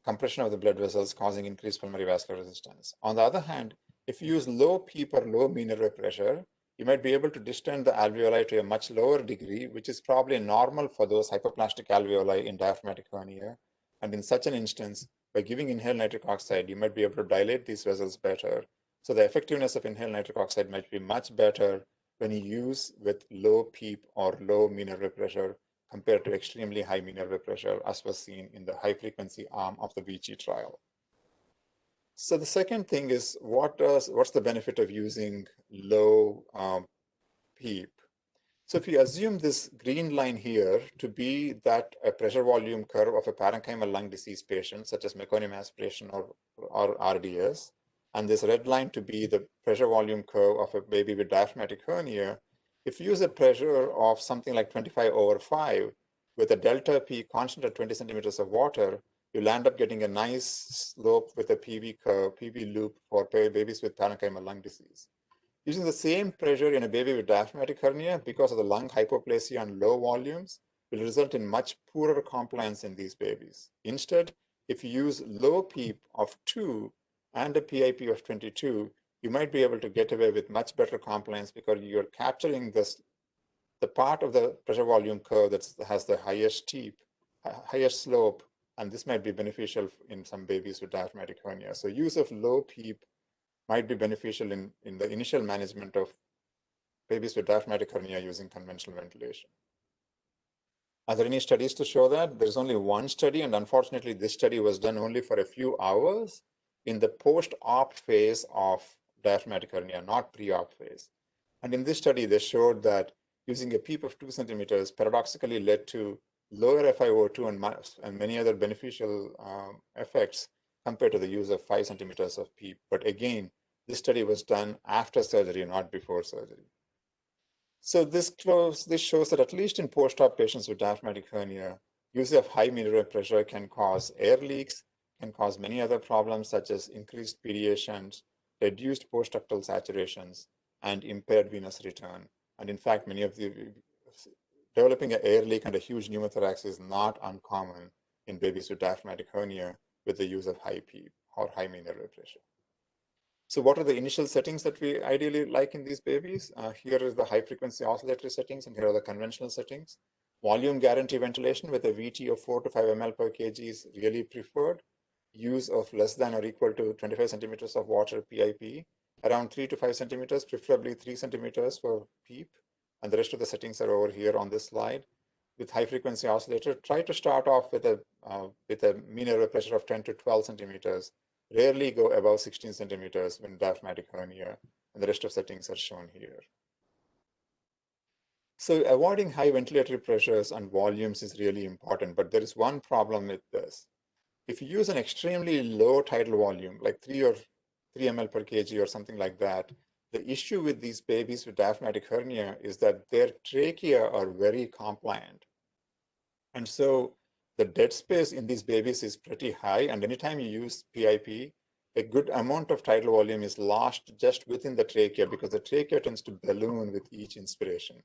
compression of the blood vessels causing increased pulmonary vascular resistance. On the other hand, if you use low PEEP or low mean airway pressure, you might be able to distend the alveoli to a much lower degree, which is probably normal for those hypoplastic alveoli in diaphragmatic hernia. And in such an instance, by giving inhaled nitric oxide, you might be able to dilate these vessels better. So the effectiveness of inhaled nitric oxide might be much better when you use with low PEEP or low mean airway pressure compared to extremely high mean airway pressure, as was seen in the high frequency arm of the Vichy trial. So the second thing is, what's the benefit of using low PEEP? So if you assume this green line here to be that a pressure volume curve of a parenchymal lung disease patient, such as meconium aspiration or RDS, and this red line to be the pressure volume curve of a baby with diaphragmatic hernia, if you use a pressure of something like 25/5 with a delta P constant at 20 centimeters of water, you'll end up getting a nice slope with a PV curve, PV loop for babies with parenchymal lung disease. Using the same pressure in a baby with diaphragmatic hernia because of the lung hypoplasia and low volumes will result in much poorer compliance in these babies. Instead, if you use low PEEP of 2 and a PIP of 22, you might be able to get away with much better compliance because you're capturing the part of the pressure volume curve that has the highest highest slope, and this might be beneficial in some babies with diaphragmatic hernia. So use of low PEEP might be beneficial in the initial management of babies with diaphragmatic hernia using conventional ventilation. Are there any studies to show that? There's only one study, and unfortunately, this study was done only for a few hours in the post-op phase of diaphragmatic hernia, not pre-op phase. And in this study, they showed that using a PEEP of 2 centimeters paradoxically led to lower FiO2 and many other beneficial effects compared to the use of 5 centimeters of PEEP. But again, this study was done after surgery, not before surgery. So this shows that at least in post-op patients with diaphragmatic hernia, use of high mean pressure can cause air leaks, can cause many other problems such as increased pedeations, reduced post-ductal saturations, and impaired venous return. And in fact, developing an air leak and a huge pneumothorax is not uncommon in babies with diaphragmatic hernia with the use of high PEEP or high mean airway pressure. So what are the initial settings that we ideally like in these babies? Here is the high frequency oscillatory settings, and here are the conventional settings. Volume guarantee ventilation with a VT of 4 to 5 ml per kg is really preferred. Use of less than or equal to 25 centimeters of water PIP, around 3 to 5 centimeters, preferably 3 centimeters for PEEP. And the rest of the settings are over here on this slide. With high frequency oscillator, try to start off with a mean airway pressure of 10 to 12 centimeters. Rarely go above 16 centimeters when diaphragmatic hernia, and the rest of settings are shown here. So avoiding high ventilatory pressures and volumes is really important, but there is one problem with this. If you use an extremely low tidal volume, like 3 ml per kg or something like that, the issue with these babies with diaphragmatic hernia is that their trachea are very compliant. And so the dead space in these babies is pretty high, and anytime you use PIP, a good amount of tidal volume is lost just within the trachea because the trachea tends to balloon with each inspiration.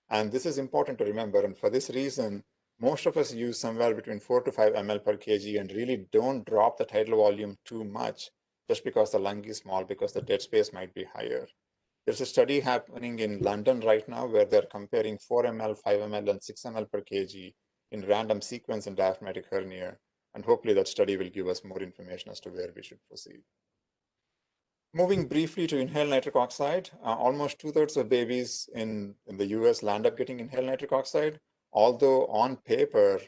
And this is important to remember, and for this reason, most of us use somewhere between 4 to 5 ml per kg and really don't drop the tidal volume too much just because the lung is small, because the dead space might be higher. There's a study happening in London right now where they're comparing 4 ml, 5 ml, and 6 ml per kg in random sequence in diaphragmatic hernia, and hopefully that study will give us more information as to where we should proceed. Moving briefly to inhaled nitric oxide, almost 2/3 of babies in the US land up getting inhaled nitric oxide, although on paper,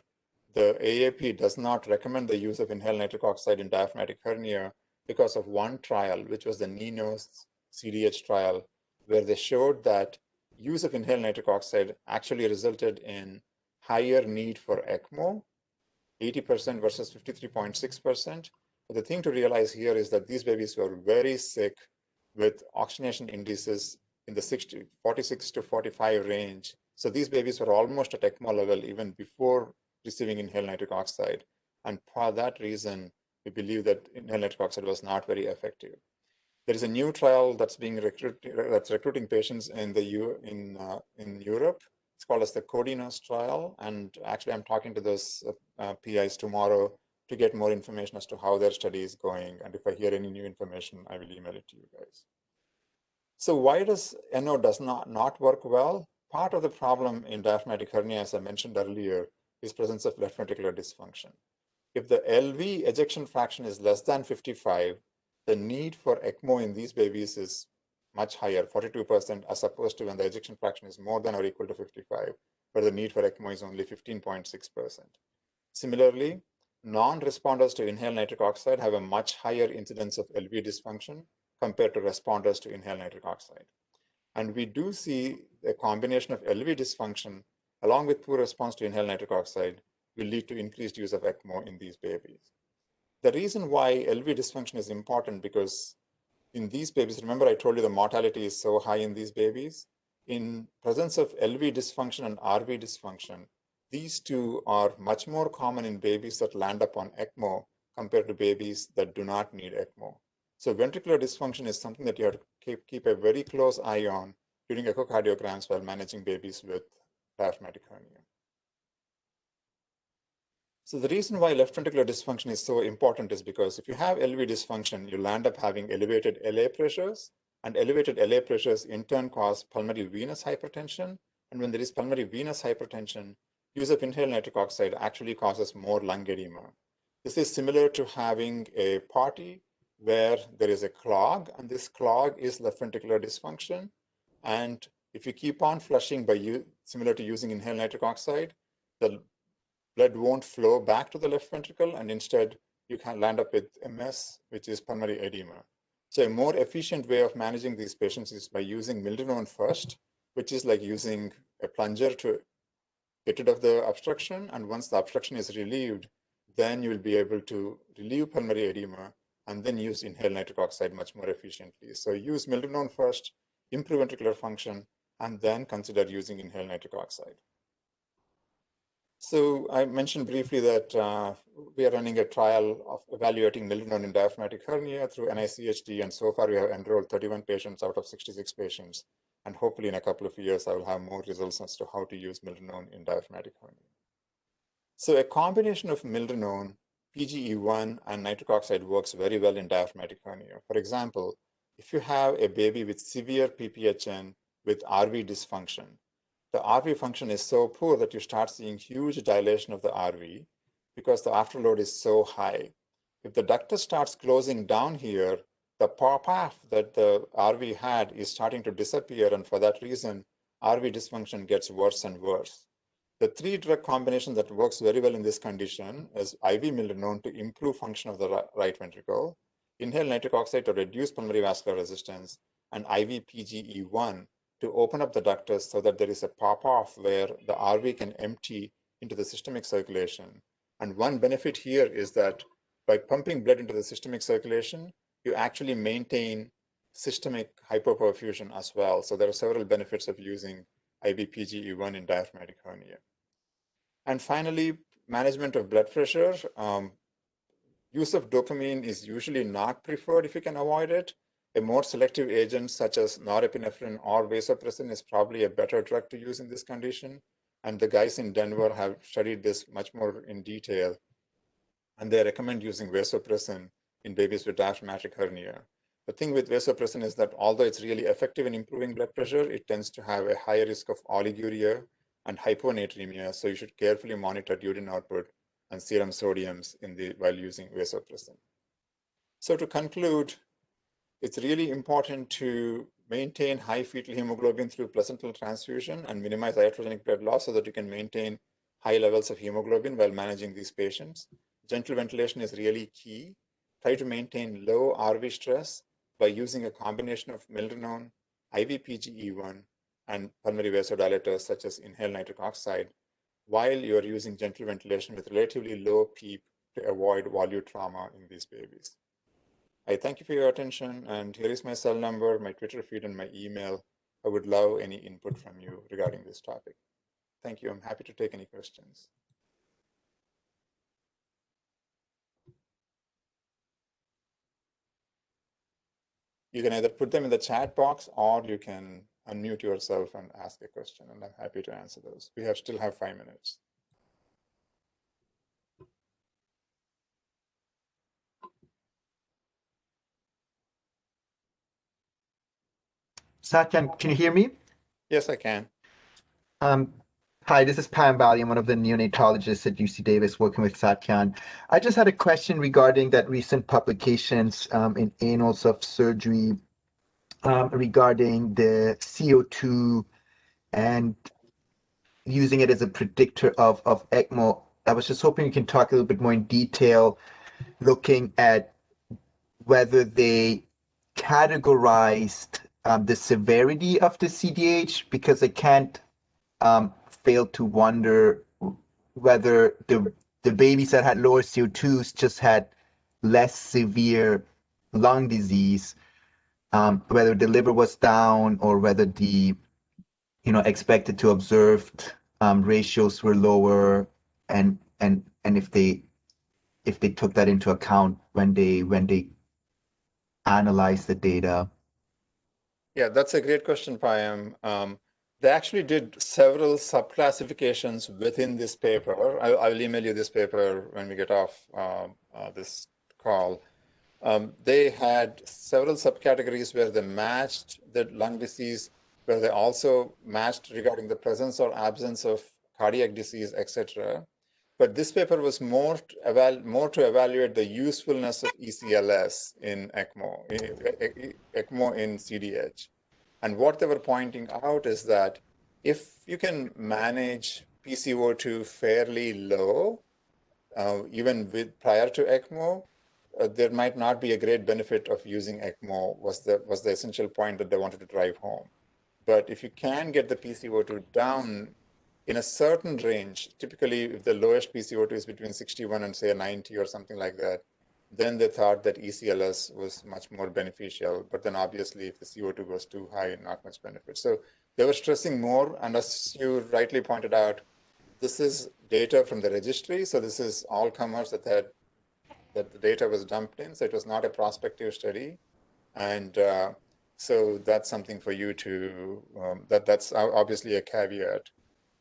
the AAP does not recommend the use of inhaled nitric oxide in diaphragmatic hernia because of one trial, which was the NINO's CDH trial, where they showed that use of inhaled nitric oxide actually resulted in higher need for ECMO, 80% versus 53.6%. But the thing to realize here is that these babies were very sick with oxygenation indices in the 46 to 45 range. So these babies were almost at ECMO level even before receiving inhaled nitric oxide. And for that reason, we believe that inhaled nitric oxide was not very effective. There is a new trial that's recruiting patients in Europe. It's called as the CODINOS trial, and actually I'm talking to those PIs tomorrow to get more information as to how their study is going, and if I hear any new information, I will email it to you guys. So why does NO not work well? Part of the problem in diaphragmatic hernia, as I mentioned earlier, is presence of left ventricular dysfunction. If the LV ejection fraction is less than 55, the need for ECMO in these babies is much higher, 42%, as opposed to when the ejection fraction is more than or equal to 55, where the need for ECMO is only 15.6%. Similarly, non-responders to inhaled nitric oxide have a much higher incidence of LV dysfunction compared to responders to inhaled nitric oxide. And we do see a combination of LV dysfunction along with poor response to inhaled nitric oxide will lead to increased use of ECMO in these babies. The reason why LV dysfunction is important because in these babies, remember I told you the mortality is so high in these babies. In presence of LV dysfunction and RV dysfunction, these two are much more common in babies that land up on ECMO compared to babies that do not need ECMO. So ventricular dysfunction is something that you have to keep a very close eye on during echocardiograms while managing babies with diaphragmatic hernia. So the reason why left ventricular dysfunction is so important is because if you have LV dysfunction, you'll end up having elevated LA pressures, and elevated LA pressures in turn cause pulmonary venous hypertension. And when there is pulmonary venous hypertension, use of inhaled nitric oxide actually causes more lung edema. This is similar to having a party where there is a clog, and this clog is left ventricular dysfunction. And if you keep on flushing similar to using inhaled nitric oxide, the blood won't flow back to the left ventricle, and instead you can land up with MS, which is pulmonary edema. So a more efficient way of managing these patients is by using milrinone first, which is like using a plunger to get rid of the obstruction. And once the obstruction is relieved, then you will be able to relieve pulmonary edema and then use inhaled nitric oxide much more efficiently. So use milrinone first, improve ventricular function, and then consider using inhaled nitric oxide. So I mentioned briefly that we are running a trial of evaluating milrinone in diaphragmatic hernia through NICHD, and so far we have enrolled 31 patients out of 66 patients. And hopefully in a couple of years, I will have more results as to how to use milrinone in diaphragmatic hernia. So a combination of milrinone, PGE1, and nitric oxide works very well in diaphragmatic hernia. For example, if you have a baby with severe PPHN with RV dysfunction, the RV function is so poor that you start seeing huge dilation of the RV because the afterload is so high. If the ductus starts closing down here, the path that the RV had is starting to disappear, and for that reason, RV dysfunction gets worse and worse. The three drug combination that works very well in this condition is IV milrinone to improve function of the right ventricle, inhaled nitric oxide to reduce pulmonary vascular resistance, and IV PGE1 to open up the ductus so that there is a pop-off where the RV can empty into the systemic circulation. And one benefit here is that by pumping blood into the systemic circulation, you actually maintain systemic hypoperfusion as well. So there are several benefits of using IV PGE1 in diaphragmatic hernia. And finally, management of blood pressure. Use of dopamine is usually not preferred if you can avoid it. A more selective agent such as norepinephrine or vasopressin is probably a better drug to use in this condition. And the guys in Denver have studied this much more in detail. And they recommend using vasopressin in babies with diaphragmatic hernia. The thing with vasopressin is that although it's really effective in improving blood pressure, it tends to have a higher risk of oliguria and hyponatremia. So you should carefully monitor urine output and serum sodiums while using vasopressin. So to conclude, it's really important to maintain high fetal hemoglobin through placental transfusion and minimize iatrogenic blood loss so that you can maintain high levels of hemoglobin while managing these patients. Gentle ventilation is really key. Try to maintain low RV stress by using a combination of milrinone, IV PGE1, and pulmonary vasodilators such as inhaled nitric oxide while you are using gentle ventilation with relatively low PEEP to avoid volute trauma in these babies. I thank you for your attention, and here is my cell number, my Twitter feed, and my email. I would love any input from you regarding this topic. Thank you. I'm happy to take any questions. You can either put them in the chat box or you can unmute yourself and ask a question, and I'm happy to answer those. We still have 5 minutes. Satyan, can you hear me? Yes, I can. Hi, this is Pam Bali. I'm one of the neonatologists at UC Davis working with Satyan. I just had a question regarding that recent publications in Annals of Surgery regarding the CO2 and using it as a predictor of ECMO. I was just hoping you can talk a little bit more in detail, looking at whether they categorized the severity of the CDH, because I can't fail to wonder whether the babies that had lower CO2s just had less severe lung disease, whether the liver was down or whether the expected to observed ratios were lower, and if they took that into account when they analyzed the data. Yeah, that's a great question, Payam. They actually did several subclassifications within this paper. I'll email you this paper when we get off this call. They had several subcategories where they matched the lung disease, where they also matched regarding the presence or absence of cardiac disease, etc. But this paper was more to evaluate the usefulness of ECLS in ECMO, ECMO in CDH. And what they were pointing out is that if you can manage PCO2 fairly low, even prior to ECMO, there might not be a great benefit of using ECMO, was the essential point that they wanted to drive home. But if you can get the PCO2 down in a certain range, typically if the lowest PCO2 is between 61 and say 90 or something like that, then they thought that ECLS was much more beneficial. But then obviously if the CO2 goes too high, not much benefit. So they were stressing more. And as you rightly pointed out, this is data from the registry. So this is all comers that the data was dumped in. So it was not a prospective study. And so that's something for you to, that's obviously a caveat.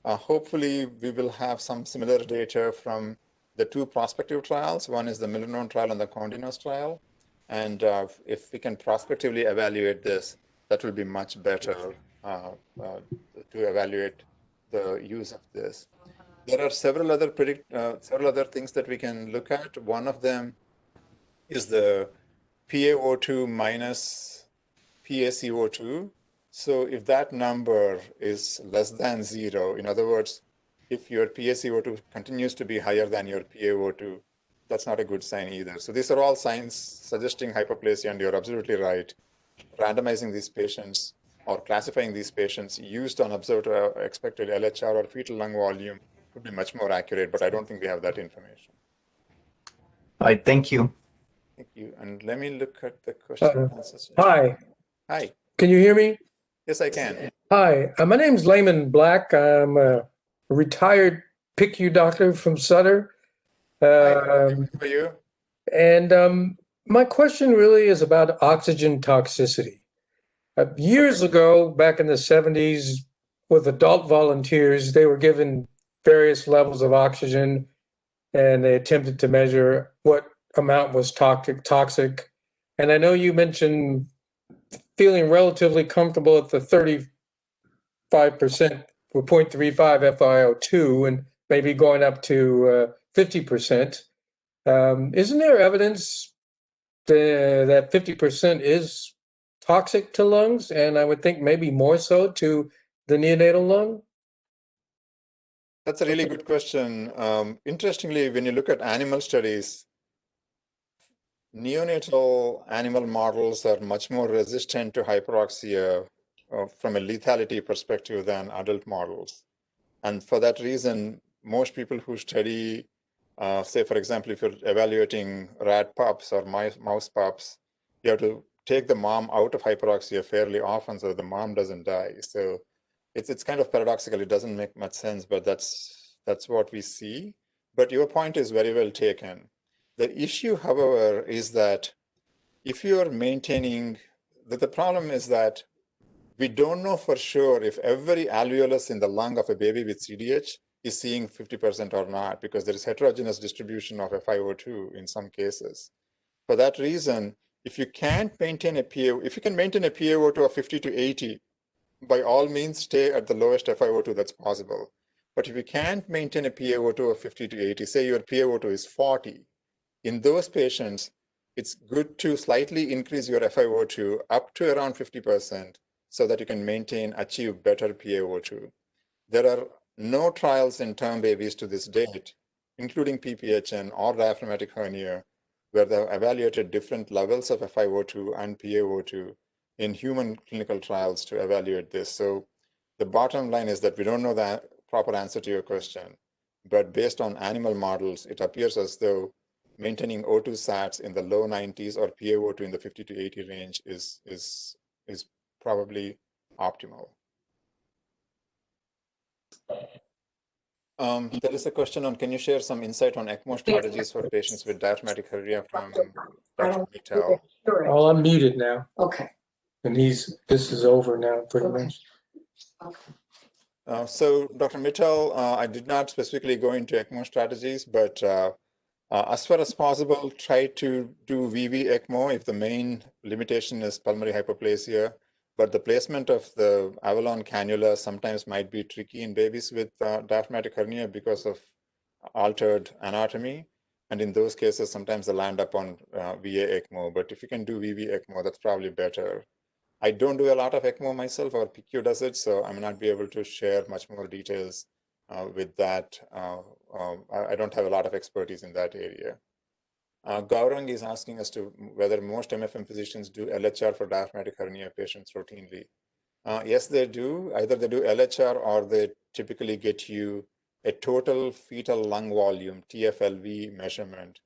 Hopefully, we will have some similar data from the two prospective trials. One is the melanoma trial and the Continuous trial. And if we can prospectively evaluate this, that will be much better to evaluate the use of this. There are several other things that we can look at. One of them is the PaO2 minus PaCO2. So if that number is less than 0, in other words, if your PaCO2 continues to be higher than your PaO2, that's not a good sign either. So these are all signs suggesting hypoplasia, and you're absolutely right. Randomizing these patients or classifying these patients used on observed expected LHR or fetal lung volume would be much more accurate, but I don't think we have that information. All right, thank you. Thank you. And let me look at the question. Hi. Hi. Can you hear me? Yes, I can. Hi, my name is Layman Black. I'm a retired PICU doctor from Sutter. Hi, for you. And my question really is about oxygen toxicity. Years ago, back in the 70s, with adult volunteers, they were given various levels of oxygen, and they attempted to measure what amount was toxic. And I know you mentioned feeling relatively comfortable at the 35% or 0.35 FiO2 and maybe going up to 50%. Isn't there evidence that 50% is toxic to lungs? And I would think maybe more so to the neonatal lung? That's a really good question. Interestingly, when you look at animal studies, neonatal animal models are much more resistant to hyperoxia from a lethality perspective than adult models. And for that reason, most people who study, say, for example, if you're evaluating rat pups or mouse pups, you have to take the mom out of hyperoxia fairly often so the mom doesn't die. So it's kind of paradoxical. It doesn't make much sense, but that's what we see. But your point is very well taken. The issue, however, is that if you are maintaining, the problem is that we don't know for sure if every alveolus in the lung of a baby with CDH is seeing 50% or not, because there is heterogeneous distribution of FiO2 in some cases. For that reason, if you can't maintain if you can maintain a PaO2 of 50 to 80, by all means stay at the lowest FiO2 that's possible. But if you can't maintain a PaO2 of 50 to 80, say your PaO2 is 40, in those patients, it's good to slightly increase your FiO2 up to around 50% so that you can achieve better PaO2. There are no trials in term babies to this date, including PPHN or diaphragmatic hernia, where they've evaluated different levels of FiO2 and PaO2 in human clinical trials to evaluate this. So the bottom line is that we don't know the proper answer to your question, but based on animal models, it appears as though maintaining O2 sats in the low 90s or PaO2 in the 50 to 80 range is probably optimal. There is a question on, can you share some insight on ECMO strategies for patients with diaphragmatic hernia from Dr. Mittal? Oh, I'm muted now. Okay. And this is over now, pretty much. Okay. So Dr. Mittal, I did not specifically go into ECMO strategies, but as far as possible, try to do VV ECMO if the main limitation is pulmonary hypoplasia. But the placement of the Avalon cannula sometimes might be tricky in babies with diaphragmatic hernia because of altered anatomy. And in those cases, sometimes they land up on VA ECMO. But if you can do VV ECMO, that's probably better. I don't do a lot of ECMO myself, or PQ does it, so I may not be able to share much more details with that. I don't have a lot of expertise in that area. Gaurang is asking us to whether most MFM physicians do LHR for diaphragmatic hernia patients routinely. Yes, they do. Either they do LHR or they typically get you a total fetal lung volume, TFLV measurement.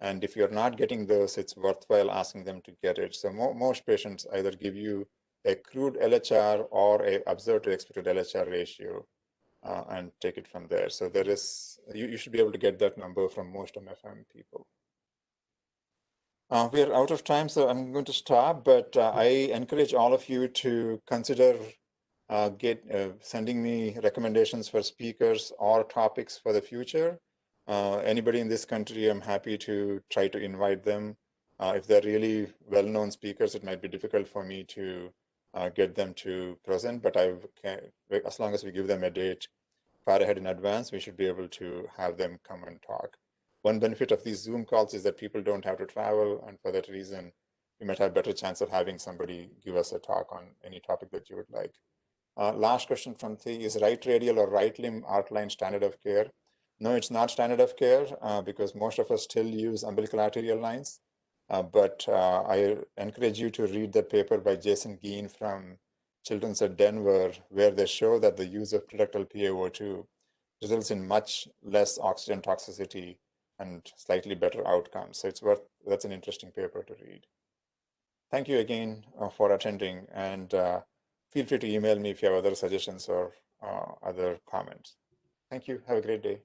And if you're not getting those, it's worthwhile asking them to get it. So most patients either give you a crude LHR or a observed to expected LHR ratio and take it from there. So there is, you should be able to get that number from most MFM people. We are out of time, so I'm going to stop, but I encourage all of you to consider sending me recommendations for speakers or topics for the future. Anybody in this country, I'm happy to try to invite them. If they're really well-known speakers, it might be difficult for me to get them to present, but as long as we give them a date far ahead in advance, we should be able to have them come and talk. One benefit of these Zoom calls is that people don't have to travel, and for that reason, we might have a better chance of having somebody give us a talk on any topic that you would like. Last question from Thi, is right radial or right limb arc line standard of care? No, it's not standard of care because most of us still use umbilical arterial lines. But I encourage you to read the paper by Jason Geen from Children's at Denver, where they show that the use of preductal PaO2 results in much less oxygen toxicity and slightly better outcomes. So that's an interesting paper to read. Thank you again for attending, and feel free to email me if you have other suggestions or other comments. Thank you. Have a great day.